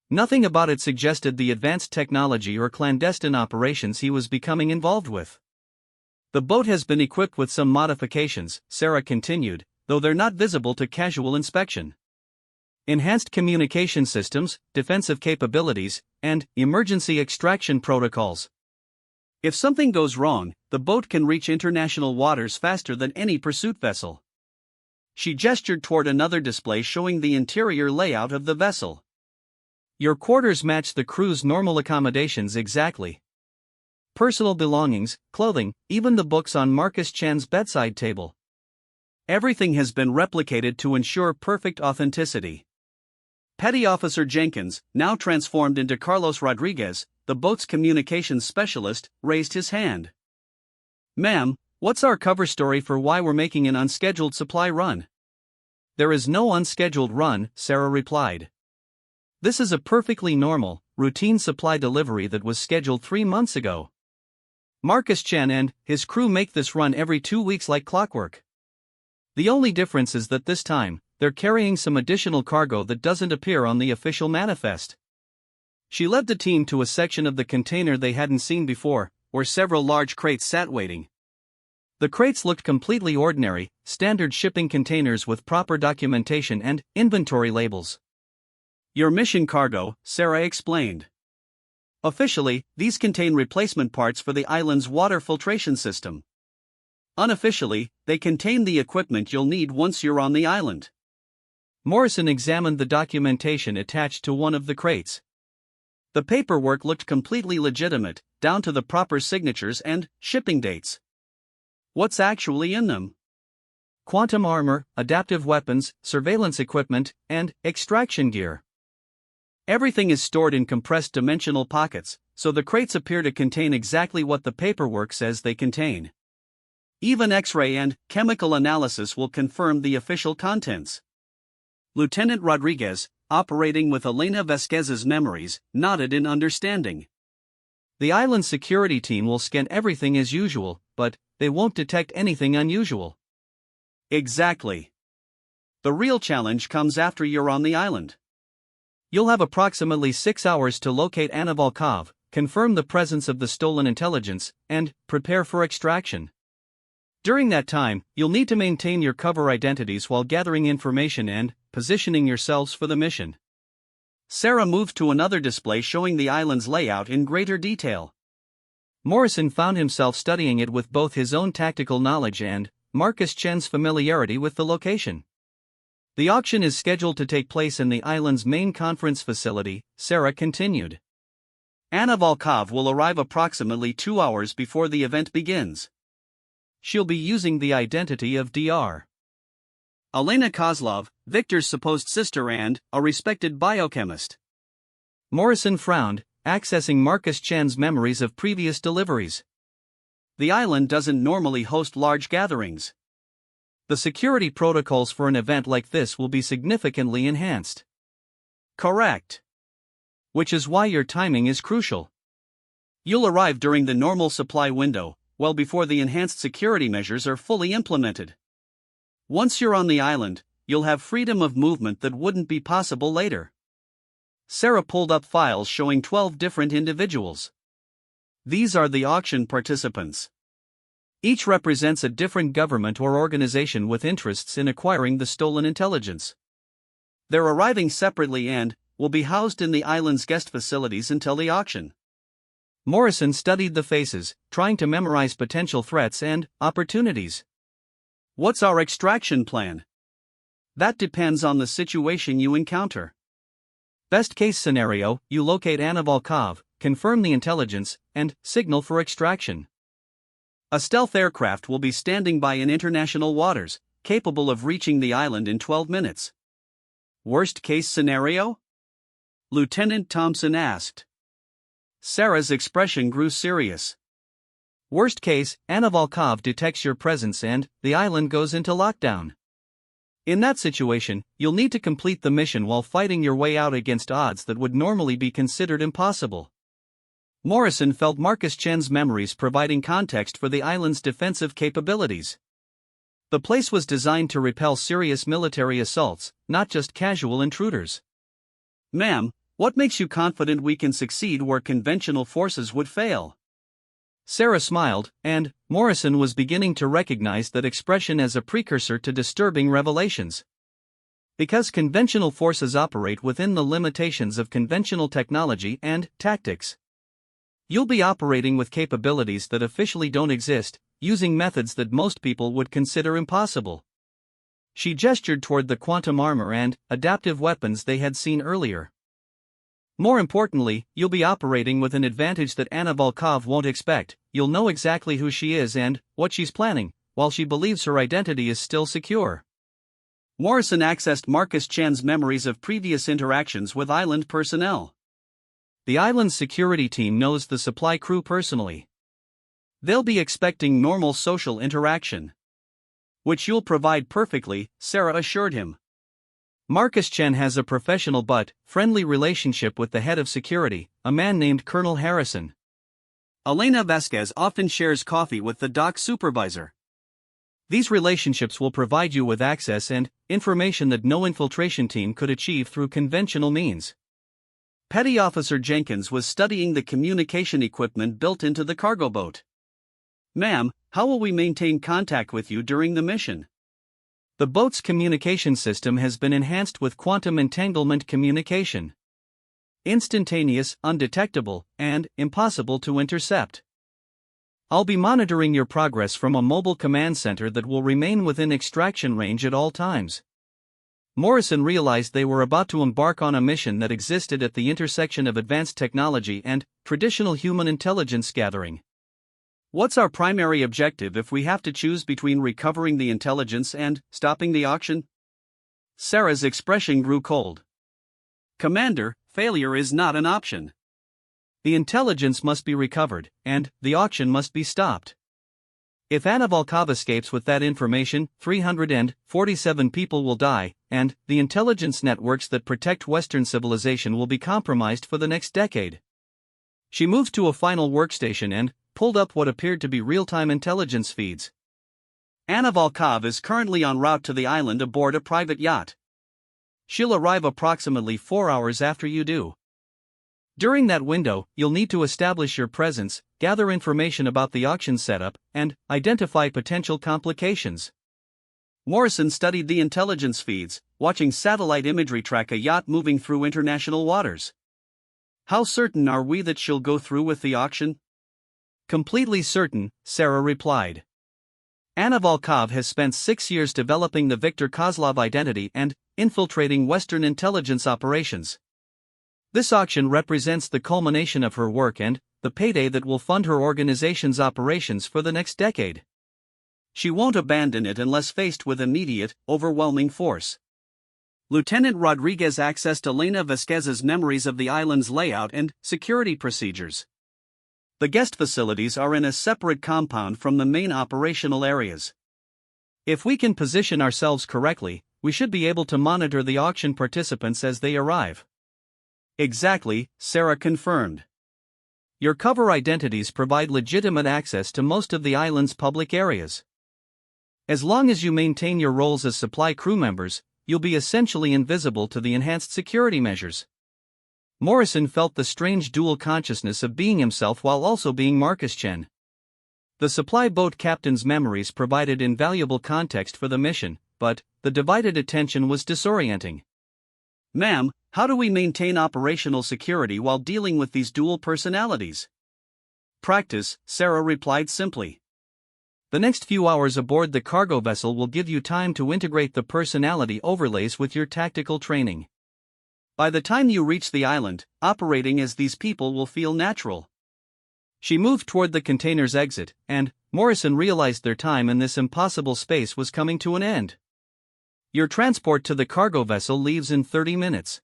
S1: Nothing about it suggested the advanced technology or clandestine operations he was becoming involved with. "The boat has been equipped with some modifications," Sarah continued, "though they're not visible to casual inspection. Enhanced communication systems, defensive capabilities, and emergency extraction protocols. If something goes wrong, the boat can reach international waters faster than any pursuit vessel." She gestured toward another display showing the interior layout of the vessel. "Your quarters match the crew's normal accommodations exactly. Personal belongings, clothing, even the books on Marcus Chen's bedside table. Everything has been replicated to ensure perfect authenticity." Petty Officer Jenkins, now transformed into Carlos Rodriguez, the boat's communications specialist, raised his hand. "Ma'am, what's our cover story for why we're making an unscheduled supply run?" "There is no unscheduled run," Sarah replied. "This is a perfectly normal, routine supply delivery that was scheduled 3 months ago. Marcus Chen and his crew make this run every 2 weeks like clockwork. The only difference is that this time, they're carrying some additional cargo that doesn't appear on the official manifest." She led the team to a section of the container they hadn't seen before, where several large crates sat waiting. The crates looked completely ordinary, standard shipping containers with proper documentation and inventory labels. "Your mission cargo," Sarah explained. "Officially, these contain replacement parts for the island's water filtration system. Unofficially, they contain the equipment you'll need once you're on the island." Morrison examined the documentation attached to one of the crates. The paperwork looked completely legitimate, down to the proper signatures and shipping dates. What's actually in them? Quantum armor, adaptive weapons, surveillance equipment, and extraction gear. Everything is stored in compressed dimensional pockets, so the crates appear to contain exactly what the paperwork says they contain. Even X-ray and chemical analysis will confirm the official contents. Lieutenant Rodriguez, operating with Elena Vasquez's memories, nodded in understanding. The island security team will scan everything as usual, but they won't detect anything unusual. Exactly. The real challenge comes after you're on the island. You'll have approximately 6 hours to locate Anna Volkov, confirm the presence of the stolen intelligence, and prepare for extraction. During that time, you'll need to maintain your cover identities while gathering information and positioning yourselves for the mission. Sarah moved to another display showing the island's layout in greater detail. Morrison found himself studying it with both his own tactical knowledge and Marcus Chen's familiarity with the location. The auction is scheduled to take place in the island's main conference facility, Sarah continued. Anna Volkov will arrive approximately 2 hours before the event begins. She'll be using the identity of Dr. Elena Kozlov, Victor's supposed sister and a respected biochemist. Morrison frowned, accessing Marcus Chen's memories of previous deliveries. The island doesn't normally host large gatherings. The security protocols for an event like this will be significantly enhanced. Correct. Which is why your timing is crucial. You'll arrive during the normal supply window, well before the enhanced security measures are fully implemented. Once you're on the island, you'll have freedom of movement that wouldn't be possible later. Sarah pulled up files showing 12 different individuals. These are the auction participants. Each represents a different government or organization with interests in acquiring the stolen intelligence. They're arriving separately and will be housed in the island's guest facilities until the auction. Morrison studied the faces, trying to memorize potential threats and opportunities. What's our extraction plan? That depends on the situation you encounter. Best case scenario, you locate Anna Volkov, confirm the intelligence, and signal for extraction. A stealth aircraft will be standing by in international waters, capable of reaching the island in 12 minutes. Worst case scenario? Lieutenant Thompson asked. Sarah's expression grew serious. Worst case, Anna Volkov detects your presence and the island goes into lockdown. In that situation, you'll need to complete the mission while fighting your way out against odds that would normally be considered impossible. Morrison felt Marcus Chen's memories providing context for the island's defensive capabilities. The place was designed to repel serious military assaults, not just casual intruders. Ma'am, what makes you confident we can succeed where conventional forces would fail? Sarah smiled, and Morrison was beginning to recognize that expression as a precursor to disturbing revelations. Because conventional forces operate within the limitations of conventional technology and tactics. You'll be operating with capabilities that officially don't exist, using methods that most people would consider impossible. She gestured toward the quantum armor and adaptive weapons they had seen earlier. More importantly, you'll be operating with an advantage that Anna Volkov won't expect. You'll know exactly who she is and what she's planning, while she believes her identity is still secure. Morrison accessed Marcus Chen's memories of previous interactions with island personnel. The island's security team knows the supply crew personally. They'll be expecting normal social interaction. Which you'll provide perfectly, Sarah assured him. Marcus Chen has a professional but friendly relationship with the head of security, a man named Colonel Harrison. Elena Vasquez often shares coffee with the dock supervisor. These relationships will provide you with access and information that no infiltration team could achieve through conventional means. Petty Officer Jenkins was studying the communication equipment built into the cargo boat. Ma'am, how will we maintain contact with you during the mission? The boat's communication system has been enhanced with quantum entanglement communication. Instantaneous, undetectable, and impossible to intercept. I'll be monitoring your progress from a mobile command center that will remain within extraction range at all times. Morrison realized they were about to embark on a mission that existed at the intersection of advanced technology and traditional human intelligence gathering. What's our primary objective if we have to choose between recovering the intelligence and stopping the auction? Sarah's expression grew cold. Commander, failure is not an option. The intelligence must be recovered, and the auction must be stopped. If Anna Volkov escapes with that information, 347 people will die, and the intelligence networks that protect Western civilization will be compromised for the next decade. She moved to a final workstation and pulled up what appeared to be real-time intelligence feeds. Anna Volkov is currently en route to the island aboard a private yacht. She'll arrive approximately 4 hours after you do. During that window, you'll need to establish your presence, gather information about the auction setup, and identify potential complications. Morrison studied the intelligence feeds, watching satellite imagery track a yacht moving through international waters. How certain are we that she'll go through with the auction? Completely certain, Sarah replied. Anna Volkov has spent 6 years developing the Viktor Kozlov identity and infiltrating Western intelligence operations. This auction represents the culmination of her work and the payday that will fund her organization's operations for the next decade. She won't abandon it unless faced with immediate, overwhelming force. Lieutenant Rodriguez accessed Elena Vasquez's memories of the island's layout and security procedures. The guest facilities are in a separate compound from the main operational areas. If we can position ourselves correctly, we should be able to monitor the auction participants as they arrive. Exactly, Sarah confirmed. Your cover identities provide legitimate access to most of the island's public areas. As long as you maintain your roles as supply crew members, you'll be essentially invisible to the enhanced security measures. Morrison felt the strange dual consciousness of being himself while also being Marcus Chen. The supply boat captain's memories provided invaluable context for the mission, but the divided attention was disorienting. Ma'am, how do we maintain operational security while dealing with these dual personalities? Practice, Sarah replied simply. The next few hours aboard the cargo vessel will give you time to integrate the personality overlays with your tactical training. By the time you reach the island, operating as these people will feel natural. She moved toward the container's exit, and Morrison realized their time in this impossible space was coming to an end. Your transport to the cargo vessel leaves in 30 minutes.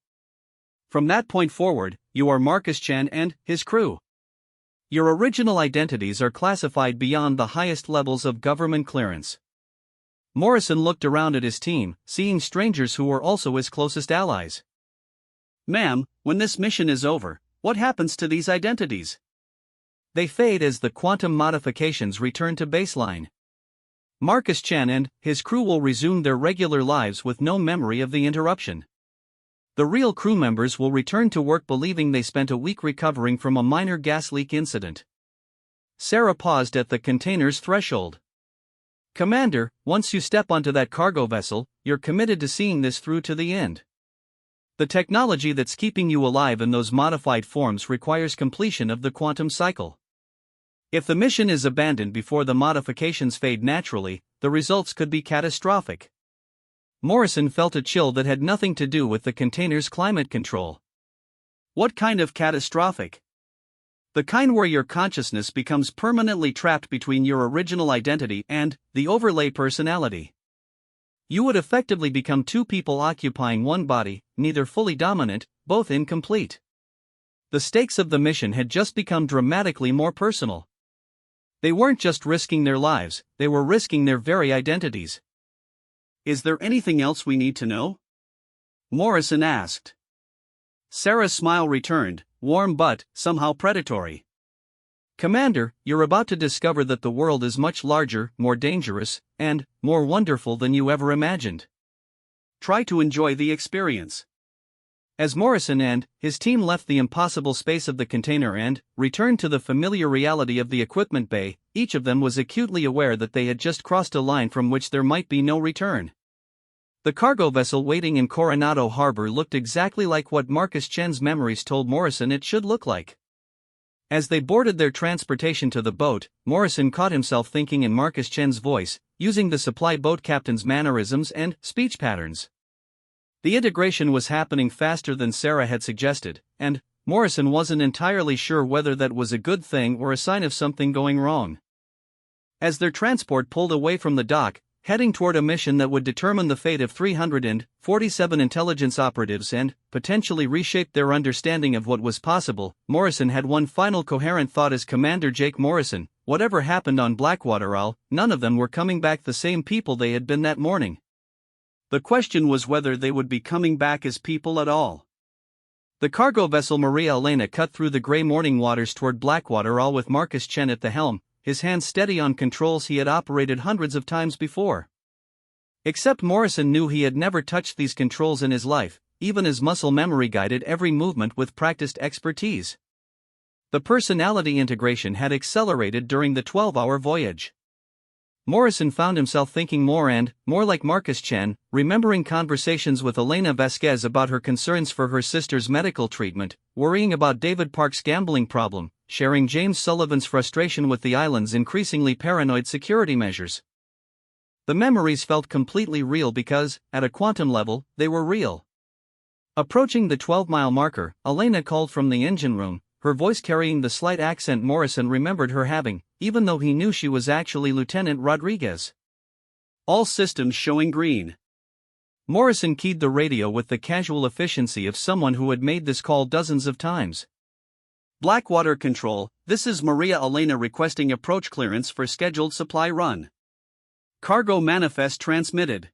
S1: From that point forward, you are Marcus Chen and his crew. Your original identities are classified beyond the highest levels of government clearance. Morrison looked around at his team, seeing strangers who were also his closest allies. Ma'am, when this mission is over, what happens to these identities? They fade as the quantum modifications return to baseline. Marcus Chen and his crew will resume their regular lives with no memory of the interruption. The real crew members will return to work believing they spent a week recovering from a minor gas leak incident. Sarah paused at the container's threshold. Commander, once you step onto that cargo vessel, you're committed to seeing this through to the end. The technology that's keeping you alive in those modified forms requires completion of the quantum cycle. If the mission is abandoned before the modifications fade naturally, the results could be catastrophic. Morrison felt a chill that had nothing to do with the container's climate control. What kind of catastrophic? The kind where your consciousness becomes permanently trapped between your original identity and the overlay personality. You would effectively become two people occupying one body, neither fully dominant, both incomplete. The stakes of the mission had just become dramatically more personal. They weren't just risking their lives, they were risking their very identities. Is there anything else we need to know? Morrison asked. Sarah's smile returned, warm but somehow predatory. Commander, you're about to discover that the world is much larger, more dangerous, and more wonderful than you ever imagined. Try to enjoy the experience. As Morrison and his team left the impossible space of the container and returned to the familiar reality of the equipment bay, each of them was acutely aware that they had just crossed a line from which there might be no return. The cargo vessel waiting in Coronado Harbor looked exactly like what Marcus Chen's memories told Morrison it should look like. As they boarded their transportation to the boat, Morrison caught himself thinking in Marcus Chen's voice, using the supply boat captain's mannerisms and speech patterns. The integration was happening faster than Sarah had suggested, and Morrison wasn't entirely sure whether that was a good thing or a sign of something going wrong. As their transport pulled away from the dock, heading toward a mission that would determine the fate of 347 intelligence operatives and potentially reshape their understanding of what was possible, Morrison had one final coherent thought as Commander Jake Morrison: whatever happened on Blackwater Isle, none of them were coming back the same people they had been that morning. The question was whether they would be coming back as people at all. The cargo vessel Maria Elena cut through the gray morning waters toward Blackwater Isle with Marcus Chen at the helm, his hands steady on controls he had operated hundreds of times before. Except Morrison knew he had never touched these controls in his life, even his muscle memory guided every movement with practiced expertise. The personality integration had accelerated during the 12-hour voyage. Morrison found himself thinking more and more like Marcus Chen, remembering conversations with Elena Vasquez about her concerns for her sister's medical treatment, worrying about David Park's gambling problem, sharing James Sullivan's frustration with the island's increasingly paranoid security measures. The memories felt completely real because, at a quantum level, they were real. Approaching the 12-mile marker, Elena called from the engine room, her voice carrying the slight accent Morrison remembered her having, even though he knew she was actually Lieutenant Rodriguez. All systems showing green. Morrison keyed the radio with the casual efficiency of someone who had made this call dozens of times. Blackwater Control, this is Maria Elena requesting approach clearance for scheduled supply run. Cargo manifest transmitted.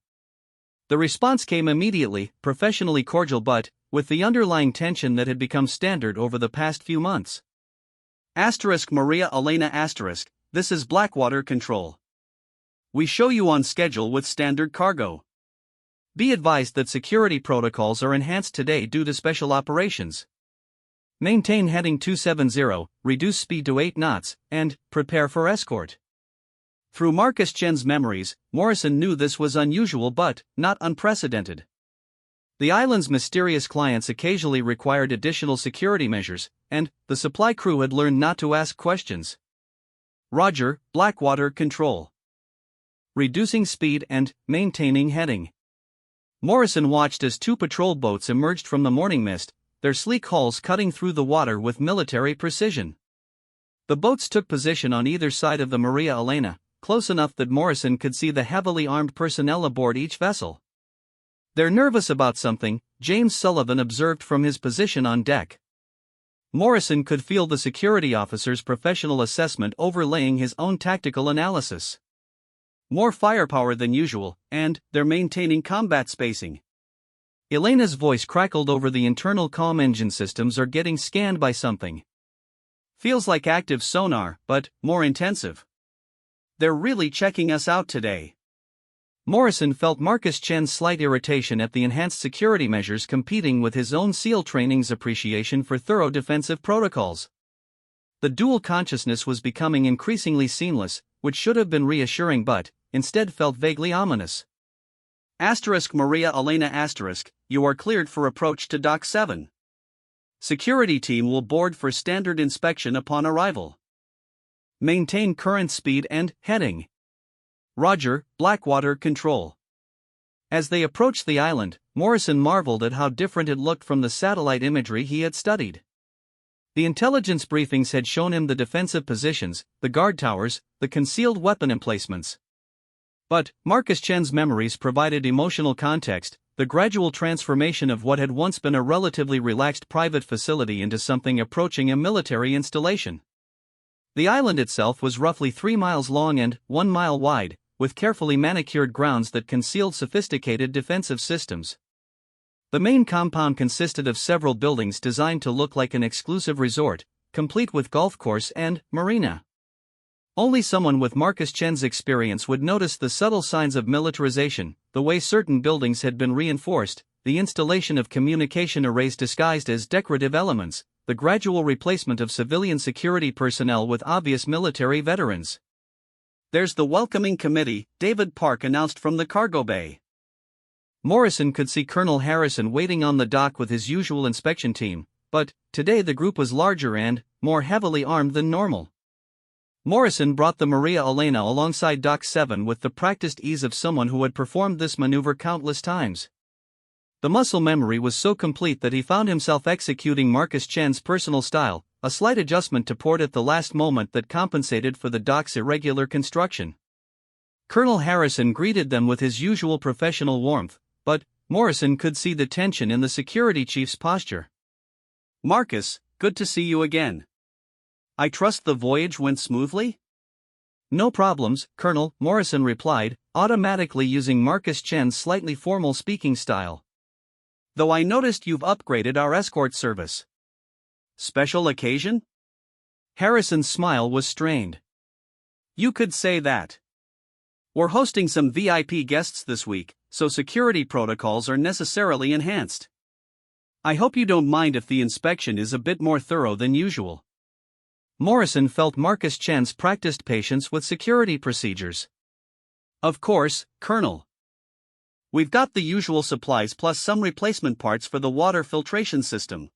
S1: The response came immediately, professionally cordial but with the underlying tension that had become standard over the past few months. Maria Elena *, this is Blackwater Control. We show you on schedule with standard cargo. Be advised that security protocols are enhanced today due to special operations. Maintain heading 270, reduce speed to 8 knots, and prepare for escort. Through Marcus Chen's memories, Morrison knew this was unusual but not unprecedented. The island's mysterious clients occasionally required additional security measures, and the supply crew had learned not to ask questions. Roger, Blackwater Control. Reducing speed and maintaining heading. Morrison watched as 2 patrol boats emerged from the morning mist, their sleek hulls cutting through the water with military precision. The boats took position on either side of the Maria Elena, close enough that Morrison could see the heavily armed personnel aboard each vessel. They're nervous about something, James Sullivan observed from his position on deck. Morrison could feel the security officer's professional assessment overlaying his own tactical analysis. More firepower than usual, and they're maintaining combat spacing. Elena's voice crackled over the internal comm engine systems are getting scanned by something. Feels like active sonar, but more intensive. They're really checking us out today. Morrison felt Marcus Chen's slight irritation at the enhanced security measures competing with his own SEAL training's appreciation for thorough defensive protocols. The dual consciousness was becoming increasingly seamless, which should have been reassuring but, instead felt vaguely ominous. Maria Elena *, you are cleared for approach to Dock 7. Security team will board for standard inspection upon arrival. Maintain current speed and heading. Roger, Blackwater Control. As they approached the island, Morrison marveled at how different it looked from the satellite imagery he had studied. The intelligence briefings had shown him the defensive positions, the guard towers, the concealed weapon emplacements. But Marcus Chen's memories provided emotional context, the gradual transformation of what had once been a relatively relaxed private facility into something approaching a military installation. The island itself was roughly 3 miles long and 1 mile wide, with carefully manicured grounds that concealed sophisticated defensive systems. The main compound consisted of several buildings designed to look like an exclusive resort, complete with golf course and marina. Only someone with Marcus Chen's experience would notice the subtle signs of militarization, the way certain buildings had been reinforced, the installation of communication arrays disguised as decorative elements, the gradual replacement of civilian security personnel with obvious military veterans. There's the welcoming committee, David Park announced from the cargo bay. Morrison could see Colonel Harrison waiting on the dock with his usual inspection team, but today the group was larger and more heavily armed than normal. Morrison brought the Maria Elena alongside Dock 7 with the practiced ease of someone who had performed this maneuver countless times. The muscle memory was so complete that he found himself executing Marcus Chen's personal style, a slight adjustment to port at the last moment that compensated for the dock's irregular construction. Colonel Harrison greeted them with his usual professional warmth, but Morrison could see the tension in the security chief's posture.
S2: Marcus, good to see you again. I trust the voyage went smoothly?
S1: No problems, Colonel, Morrison replied, automatically using Marcus Chen's slightly formal speaking style.
S2: Though I noticed you've upgraded our escort service. Special occasion?
S1: Harrison's smile was strained.
S2: You could say that. We're hosting some VIP guests this week, so security protocols are necessarily enhanced. I hope you don't mind if the inspection is a bit more thorough than usual.
S1: Morrison felt Marcus Chen's practiced patience with security procedures.
S2: Of course, Colonel. We've got the usual supplies plus some replacement parts for the water filtration system.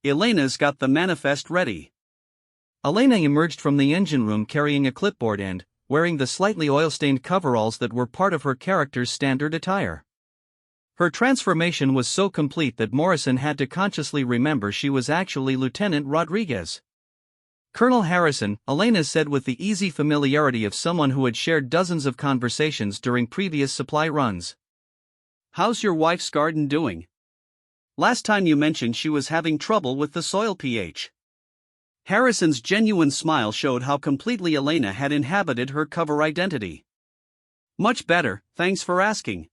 S2: Elena's got the manifest ready.
S1: Elena emerged from the engine room carrying a clipboard and wearing the slightly oil-stained coveralls that were part of her character's standard attire. Her transformation was so complete that Morrison had to consciously remember she was actually Lieutenant Rodriguez. Colonel Harrison, Elena said with the easy familiarity of someone who had shared dozens of conversations during previous supply runs.
S2: How's your wife's garden doing? Last time you mentioned she was having trouble with the soil pH. Harrison's genuine smile showed how completely Elena had inhabited her cover identity. Much better, thanks for asking.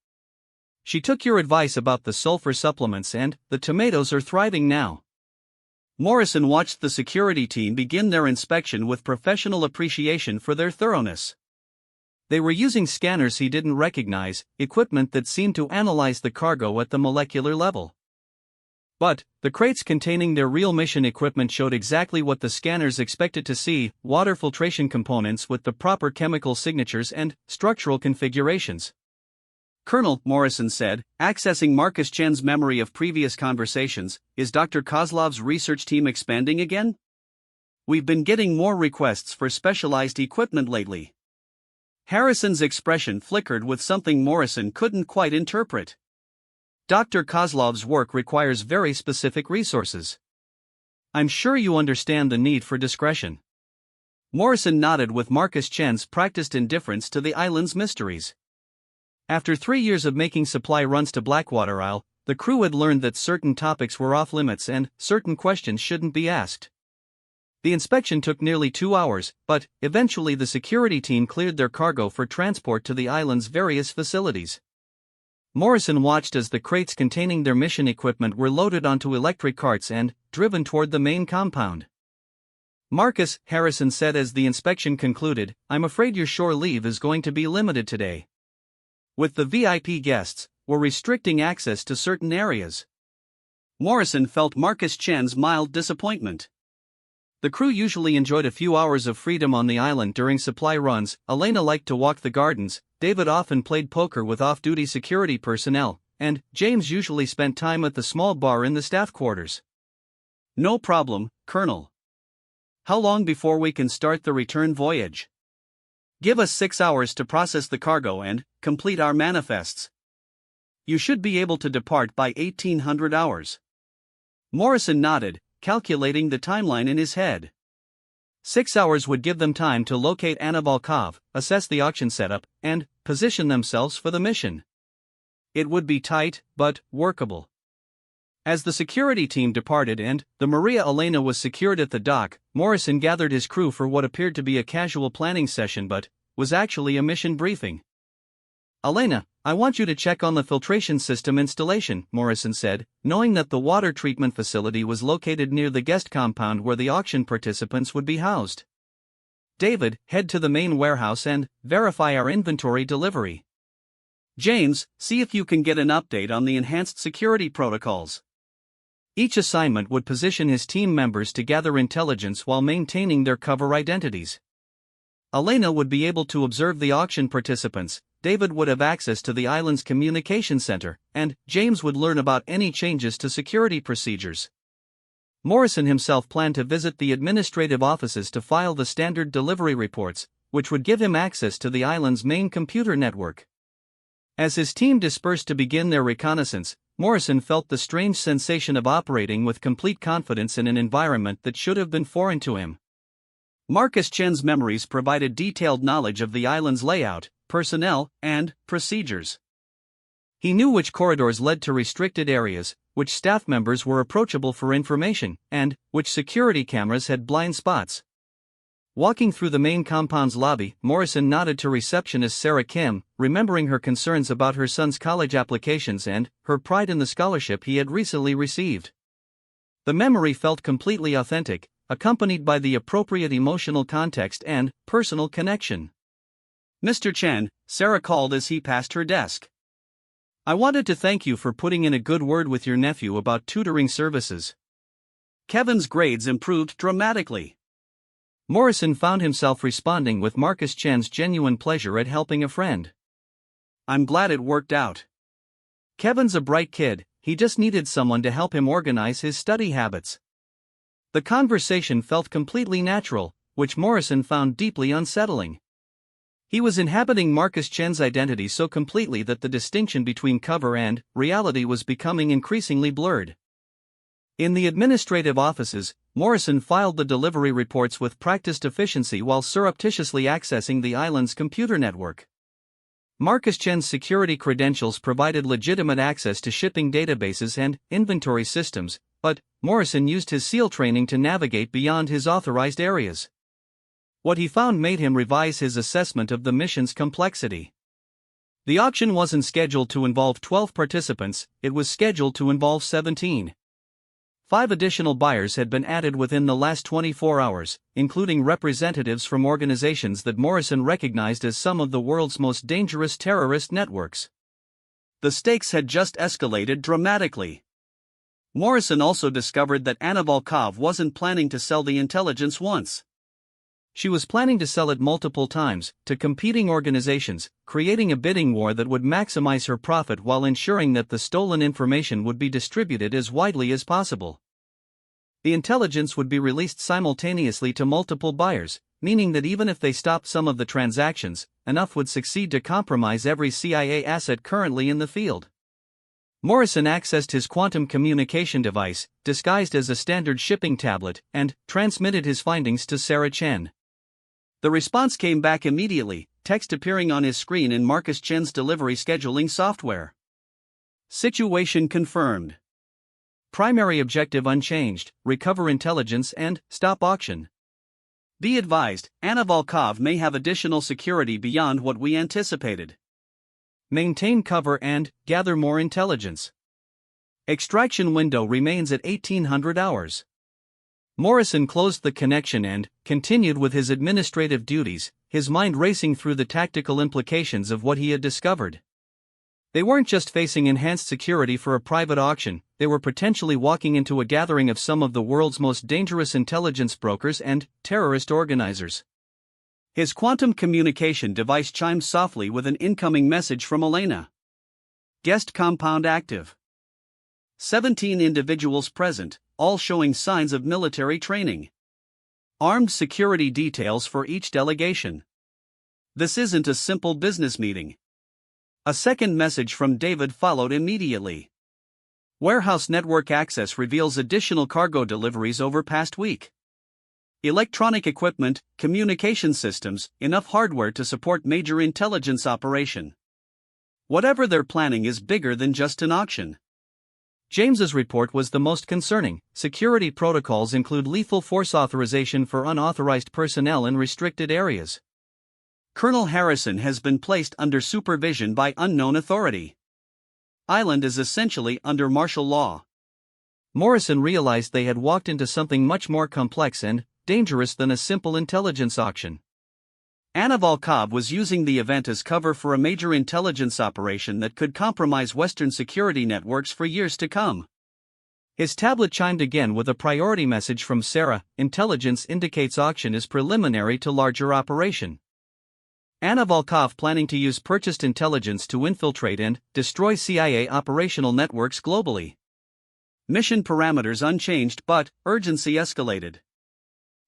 S1: She took your advice about the sulfur supplements and the tomatoes are thriving now.
S2: Morrison watched the security team begin their inspection with professional appreciation for their thoroughness.
S1: They were using scanners he didn't recognize, equipment that seemed to analyze the cargo at the molecular level. But the crates containing their real mission equipment showed exactly what the scanners expected to see: water filtration components with the proper chemical signatures and structural configurations.
S2: Colonel, Morrison said, accessing Marcus Chen's memory of previous conversations, is Dr. Kozlov's research team expanding again? We've been getting more requests for specialized equipment lately. Harrison's expression flickered with something Morrison couldn't quite interpret.
S1: Dr. Kozlov's work requires very specific resources. I'm sure you understand the need for discretion.
S2: Morrison nodded with Marcus Chen's practiced indifference to the island's mysteries.
S1: After 3 years of making supply runs to Blackwater Isle, the crew had learned that certain topics were off limits and certain questions shouldn't be asked. The inspection took nearly 2 hours, but eventually the security team cleared their cargo for transport to the island's various facilities. Morrison watched as the crates containing their mission equipment were loaded onto electric carts and driven toward the main compound.
S2: Marcus, Harrison said as the inspection concluded, I'm afraid your shore leave is going to be limited today. With the VIP guests, we're restricting access to certain areas. Morrison felt Marcus Chen's mild disappointment. The crew usually enjoyed a few hours of freedom on the island during supply runs. Elena liked to walk the gardens, David often played poker with off-duty security personnel, and James usually spent time at the small bar in the staff quarters. No problem, Colonel. How long before we can start the return voyage? Give us 6 hours to process the cargo and complete our manifests. You should be able to depart by 1800 hours. Morrison nodded, calculating the timeline in his head.
S1: 6 hours would give them time to locate Anna Volkov, assess the auction setup, and position themselves for the mission.
S2: It would be tight, but workable. As the security team departed and the Maria Elena was secured at the dock, Morrison gathered his crew for what appeared to be a casual planning session but was actually a mission briefing.
S1: Elena, I want you to check on the filtration system installation, Morrison said, knowing that the water treatment facility was located near the guest compound where the auction participants would be housed. David, head to the main warehouse and verify our inventory delivery.
S2: James, see if you can get an update on the enhanced security protocols.
S1: Each assignment would position his team members to gather intelligence while maintaining their cover identities. Elena would be able to observe the auction participants, David would have access to the island's communication center, and James would learn about any changes to security procedures. Morrison himself planned to visit the administrative offices to file the standard delivery reports, which would give him access to the island's main computer network. As his team dispersed to begin their reconnaissance, Morrison felt the strange sensation of operating with complete confidence in an environment that should have been foreign to him. Marcus Chen's memories provided detailed knowledge of the island's layout, personnel, and procedures. He knew which corridors led to restricted areas, which staff members were approachable for information, and which security cameras had blind spots. Walking through the main compound's lobby, Morrison nodded to receptionist Sarah Kim, remembering her concerns about her son's college applications and her pride in the scholarship he had recently received. The memory felt completely authentic, accompanied by the appropriate emotional context and personal connection. "Mr. Chen," Sarah called as he passed her desk. "I wanted to thank you for putting in a good word with your nephew about tutoring services. Kevin's grades improved dramatically." Morrison found himself responding with Marcus Chen's genuine pleasure at helping a friend. "I'm glad it worked out. Kevin's a bright kid, he just needed someone to help him organize his study habits." The conversation felt completely natural, which Morrison found deeply unsettling. He was inhabiting Marcus Chen's identity so completely that the distinction between cover and reality was becoming increasingly blurred. In the administrative offices, Morrison filed the delivery reports with practiced efficiency while surreptitiously accessing the island's computer network. Marcus Chen's security credentials provided legitimate access to shipping databases and inventory systems, but Morrison used his SEAL training to navigate beyond his authorized areas. What he found made him revise his assessment of the mission's complexity. The auction wasn't scheduled to involve 12 participants, it was scheduled to involve 17. 5 additional buyers had been added within the last 24 hours, including representatives from organizations that Morrison recognized as some of the world's most dangerous terrorist networks. The stakes had just escalated dramatically. Morrison also discovered that Anna Volkov wasn't planning to sell the intelligence once. She was planning to sell it multiple times, to competing organizations, creating a bidding war that would maximize her profit while ensuring that the stolen information would be distributed as widely as possible. The intelligence would be released simultaneously to multiple buyers, meaning that even if they stopped some of the transactions, enough would succeed to compromise every CIA asset currently in the field. Morrison accessed his quantum communication device, disguised as a standard shipping tablet, and transmitted his findings to Sarah Chen. The response came back immediately, text appearing on his screen in Marcus Chen's delivery scheduling software. Situation confirmed. Primary objective unchanged, recover intelligence and stop auction. Be advised, Anna Volkov may have additional security beyond what we anticipated. Maintain cover and gather more intelligence. Extraction window remains at 1800 hours. Morrison closed the connection and continued with his administrative duties, his mind racing through the tactical implications of what he had discovered. They weren't just facing enhanced security for a private auction, they were potentially walking into a gathering of some of the world's most dangerous intelligence brokers and terrorist organizers. His quantum communication device chimed softly with an incoming message from Elena. Guest compound active. 17 individuals present, all showing signs of military training. Armed security details for each delegation. This isn't a simple business meeting. A second message from David followed immediately. Warehouse network access reveals additional cargo deliveries over past week. Electronic equipment, communication systems, enough hardware to support major intelligence operation. Whatever they're planning is bigger than just an auction. James's report was the most concerning. Security protocols include lethal force authorization for unauthorized personnel in restricted areas. Colonel Harrison has been placed under supervision by unknown authority. Island is essentially under martial law. Morrison realized they had walked into something much more complex and dangerous than a simple intelligence auction. Anna Volkov was using the event as cover for a major intelligence operation that could compromise Western security networks for years to come. His tablet chimed again with a priority message from Sarah. Intelligence indicates auction is preliminary to larger operation. Anna Volkov planning to use purchased intelligence to infiltrate and destroy CIA operational networks globally. Mission parameters unchanged but urgency escalated.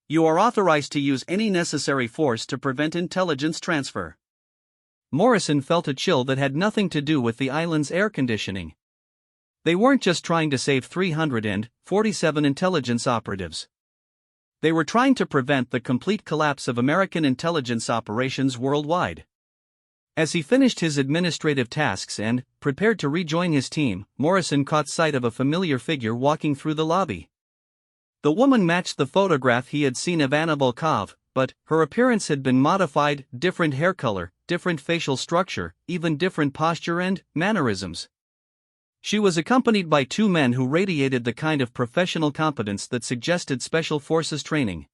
S1: You are authorized to use any necessary force to prevent intelligence transfer. Morrison felt a chill that had nothing to do with the island's air conditioning. They weren't just trying to save 347 intelligence operatives. They were trying to prevent the complete collapse of American intelligence operations worldwide. As he finished his administrative tasks and prepared to rejoin his team, Morrison caught sight of a familiar figure walking through the lobby. The woman matched the photograph he had seen of Anna Volkov, but her appearance had been modified, different hair color, different facial structure, even different posture and mannerisms. She was accompanied by two men who radiated the kind of professional competence that suggested special forces training.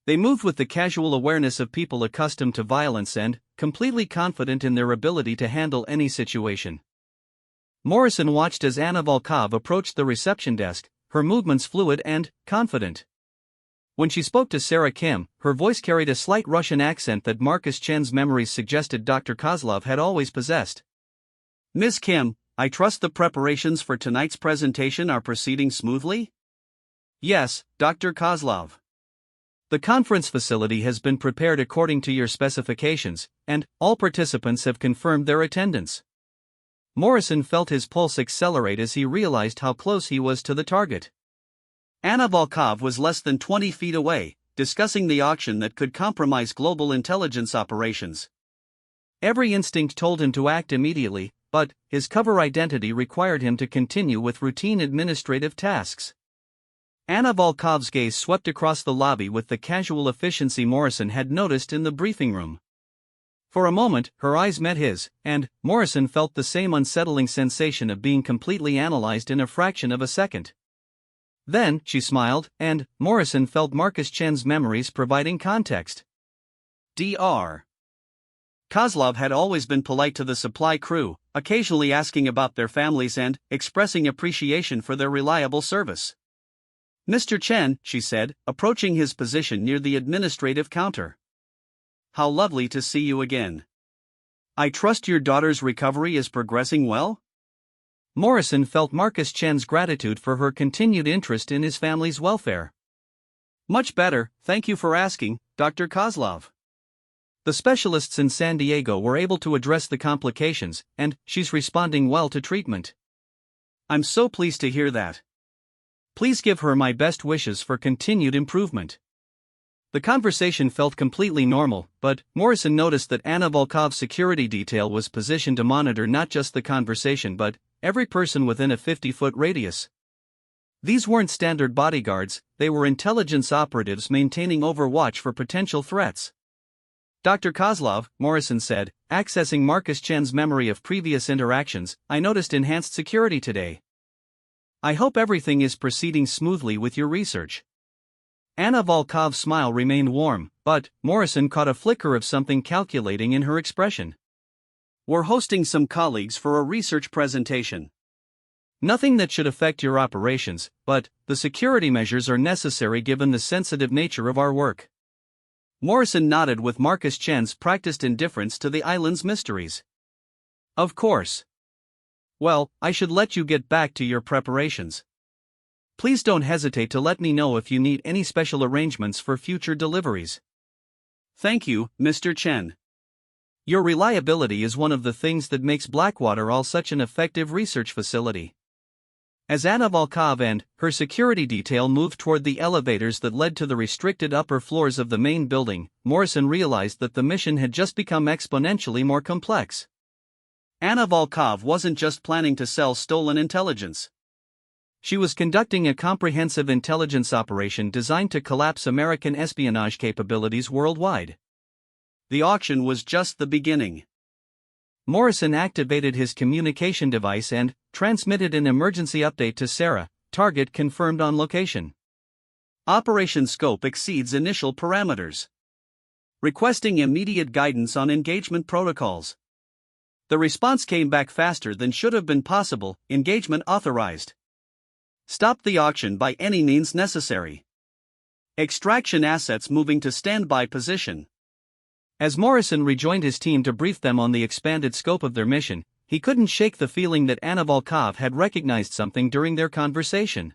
S1: They moved with the casual awareness of people accustomed to violence and completely confident in their ability to handle any situation. Morrison watched as Anna Volkov approached the reception desk, her movements fluid and confident. When she spoke to Sarah Kim, her voice carried a slight Russian accent that Marcus Chen's memories suggested Dr. Kozlov had always possessed.
S2: Ms. Kim, I trust the preparations for tonight's presentation are proceeding smoothly?
S1: Yes, Dr. Kozlov. The conference facility has been prepared according to your specifications, and all participants have confirmed their attendance. Morrison felt his pulse accelerate as he realized how close he was to the target.
S2: Anna Volkov was less than 20 feet away, discussing the auction that could compromise global intelligence operations.
S1: Every instinct told him to act immediately, but his cover identity required him to continue with routine administrative tasks. Anna Volkov's gaze swept across the lobby with the casual efficiency Morrison had noticed in the briefing room. For a moment, her eyes met his, and Morrison felt the same unsettling sensation of being completely analyzed in a fraction of a second. Then, she smiled, and Morrison felt Marcus Chen's memories providing context.
S2: Dr. Kozlov had always been polite to the supply crew, occasionally asking about their families and expressing appreciation for their reliable service. Mr. Chen, she said, approaching his position near the administrative counter. How lovely to see you again. I trust your daughter's recovery is progressing well?
S1: Morrison felt Marcus Chen's gratitude for her continued interest in his family's welfare.
S2: Much better, thank you for asking, Dr. Kozlov.
S1: The specialists in San Diego were able to address the complications, and she's responding well to treatment.
S2: I'm so pleased to hear that.
S1: Please give her my best wishes for continued improvement. The conversation felt completely normal, but Morrison noticed that Anna Volkov's security detail was positioned to monitor not just the conversation but every person within a 50-foot radius. These weren't standard bodyguards, they were intelligence operatives maintaining overwatch for potential threats.
S2: Dr. Kozlov, Morrison said, accessing Marcus Chen's memory of previous interactions, I noticed enhanced security today.
S1: I hope everything is proceeding smoothly with your research. Anna Volkov's smile remained warm, but Morrison caught a flicker of something calculating in her expression.
S2: We're hosting some colleagues for a research presentation.
S1: Nothing that should affect your operations, but the security measures are necessary given the sensitive nature of our work.
S2: Morrison nodded with Marcus Chen's practiced indifference to the island's mysteries.
S1: Of course. Well, I should let you get back to your preparations. Please don't hesitate to let me know if you need any special arrangements for future deliveries.
S2: Thank you, Mr. Chen.
S1: Your reliability is one of the things that makes Blackwater all such an effective research facility. As Anna Volkov and her security detail moved toward the elevators that led to the restricted upper floors of the main building, Morrison realized that the mission had just become exponentially more complex.
S2: Anna Volkov wasn't just planning to sell stolen intelligence.
S1: She was conducting a comprehensive intelligence operation designed to collapse American espionage capabilities worldwide.
S2: The auction was just the beginning.
S1: Morrison activated his communication device and transmitted an emergency update to Sarah, target confirmed on location.
S2: Operation scope exceeds initial parameters. Requesting immediate guidance on engagement protocols. The response came back faster than should have been possible, engagement authorized. Stop the auction by any means necessary. Extraction assets moving to standby position.
S1: As Morrison rejoined his team to brief them on the expanded scope of their mission, he couldn't shake the feeling that Anna Volkov had recognized something during their conversation.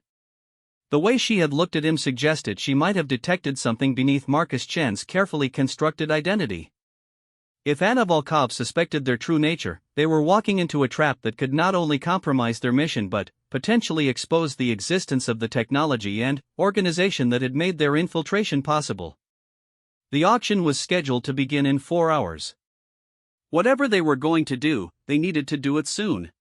S1: The way she had looked at him suggested she might have detected something beneath Marcus Chen's carefully constructed identity. If Anna Volkov suspected their true nature, they were walking into a trap that could not only compromise their mission but potentially expose the existence of the technology and organization that had made their infiltration possible. The auction was scheduled to begin in 4 hours. Whatever they were going to do, they needed to do it soon.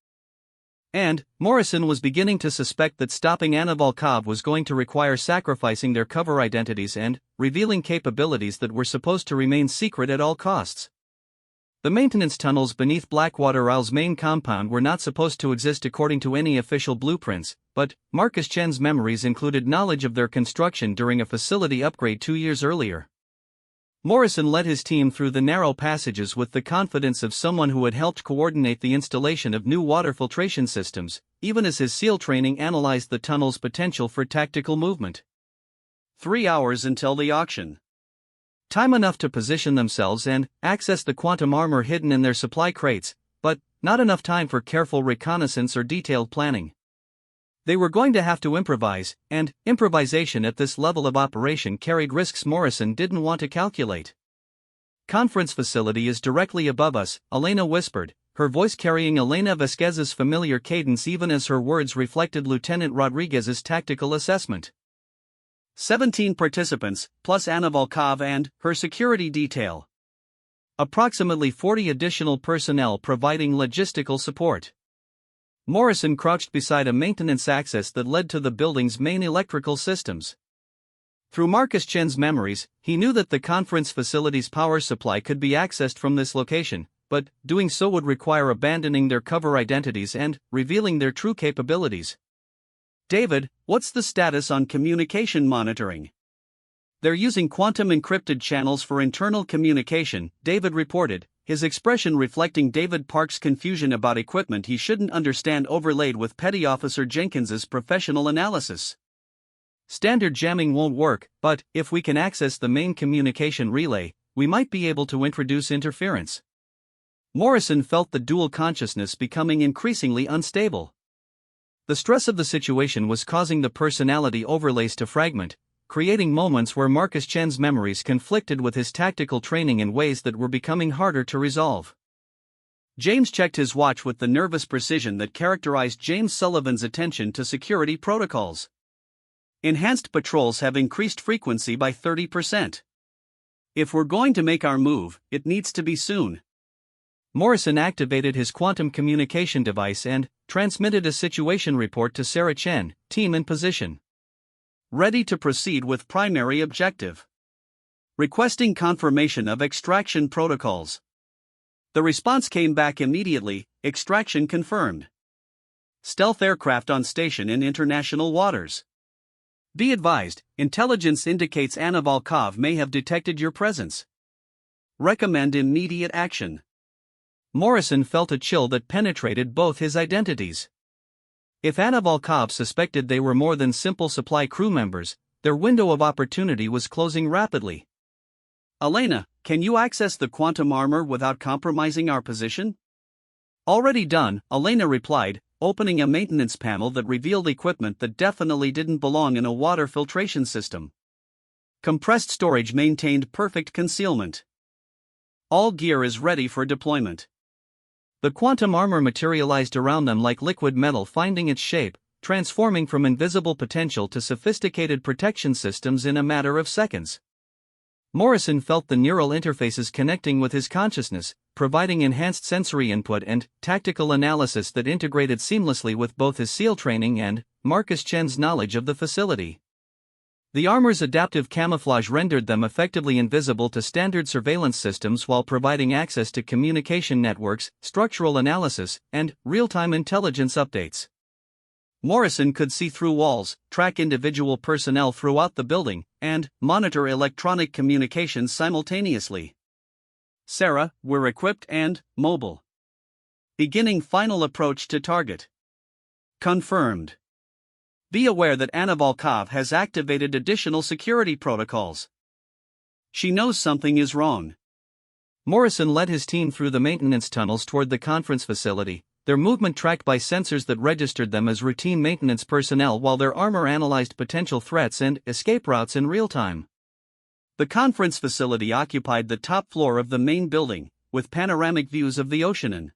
S1: And Morrison was beginning to suspect that stopping Anna Volkov was going to require sacrificing their cover identities and revealing capabilities that were supposed to remain secret at all costs. The maintenance tunnels beneath Blackwater Isle's main compound were not supposed to exist according to any official blueprints, but Marcus Chen's memories included knowledge of their construction during a facility upgrade 2 years earlier. Morrison led his team through the narrow passages with the confidence of someone who had helped coordinate the installation of new water filtration systems, even as his SEAL training analyzed the tunnel's potential for tactical movement. 3 hours until the auction. Time enough to position themselves and access the quantum armor hidden in their supply crates, but not enough time for careful reconnaissance or detailed planning. They were going to have to improvise, and improvisation at this level of operation carried risks Morrison didn't want to calculate. "Conference facility is directly above us," Elena whispered, her voice carrying Elena Vasquez's familiar cadence even as her words reflected Lieutenant Rodriguez's tactical assessment. 17 participants, plus Anna Volkov and her security detail. Approximately 40 additional personnel providing logistical support. Morrison crouched beside a maintenance access that led to the building's main electrical systems. Through Marcus Chen's memories, he knew that the conference facility's power supply could be accessed from this location, but doing so would require abandoning their cover identities and revealing their true capabilities. "David, what's the status on communication monitoring?" "They're using quantum encrypted channels for internal communication," David reported, his expression reflecting David Park's confusion about equipment he shouldn't understand overlaid with Petty Officer Jenkins's professional analysis. "Standard jamming won't work, but if we can access the main communication relay, we might be able to introduce interference." Morrison felt the dual consciousness becoming increasingly unstable. The stress of the situation was causing the personality overlays to fragment, creating moments where Marcus Chen's memories conflicted with his tactical training in ways that were becoming harder to resolve. James checked his watch with the nervous precision that characterized James Sullivan's attention to security protocols. "Enhanced patrols have increased frequency by 30%. If we're going to make our move, it needs to be soon." Morrison activated his quantum communication device and transmitted a situation report to Sarah Chen, team in position. "Ready to proceed with primary objective. Requesting confirmation of extraction protocols." The response came back immediately, "Extraction confirmed. Stealth aircraft on station in international waters. Be advised, intelligence indicates Anna Volkov may have detected your presence. Recommend immediate action." Morrison felt a chill that penetrated both his identities. If Anna Volkov suspected they were more than simple supply crew members, their window of opportunity was closing rapidly. "Elena, can you access the quantum armor without compromising our position?" "Already done," Elena replied, opening a maintenance panel that revealed equipment that definitely didn't belong in a water filtration system. Compressed storage maintained perfect concealment. All gear is ready for deployment. The quantum armor materialized around them like liquid metal finding its shape, transforming from invisible potential to sophisticated protection systems in a matter of seconds. Morrison felt the neural interfaces connecting with his consciousness, providing enhanced sensory input and tactical analysis that integrated seamlessly with both his SEAL training and Marcus Chen's knowledge of the facility. The armor's adaptive camouflage rendered them effectively invisible to standard surveillance systems while providing access to communication networks, structural analysis, and real-time intelligence updates. Morrison could see through walls, track individual personnel throughout the building, and monitor electronic communications simultaneously. "Sarah, we're equipped and mobile. Beginning final approach to target. Confirmed. Be aware that Anna Volkov has activated additional security protocols. She knows something is wrong." Morrison led his team through the maintenance tunnels toward the conference facility, their movement tracked by sensors that registered them as routine maintenance personnel while their armor analyzed potential threats and escape routes in real time. The conference facility occupied the top floor of the main building, with panoramic views of the ocean.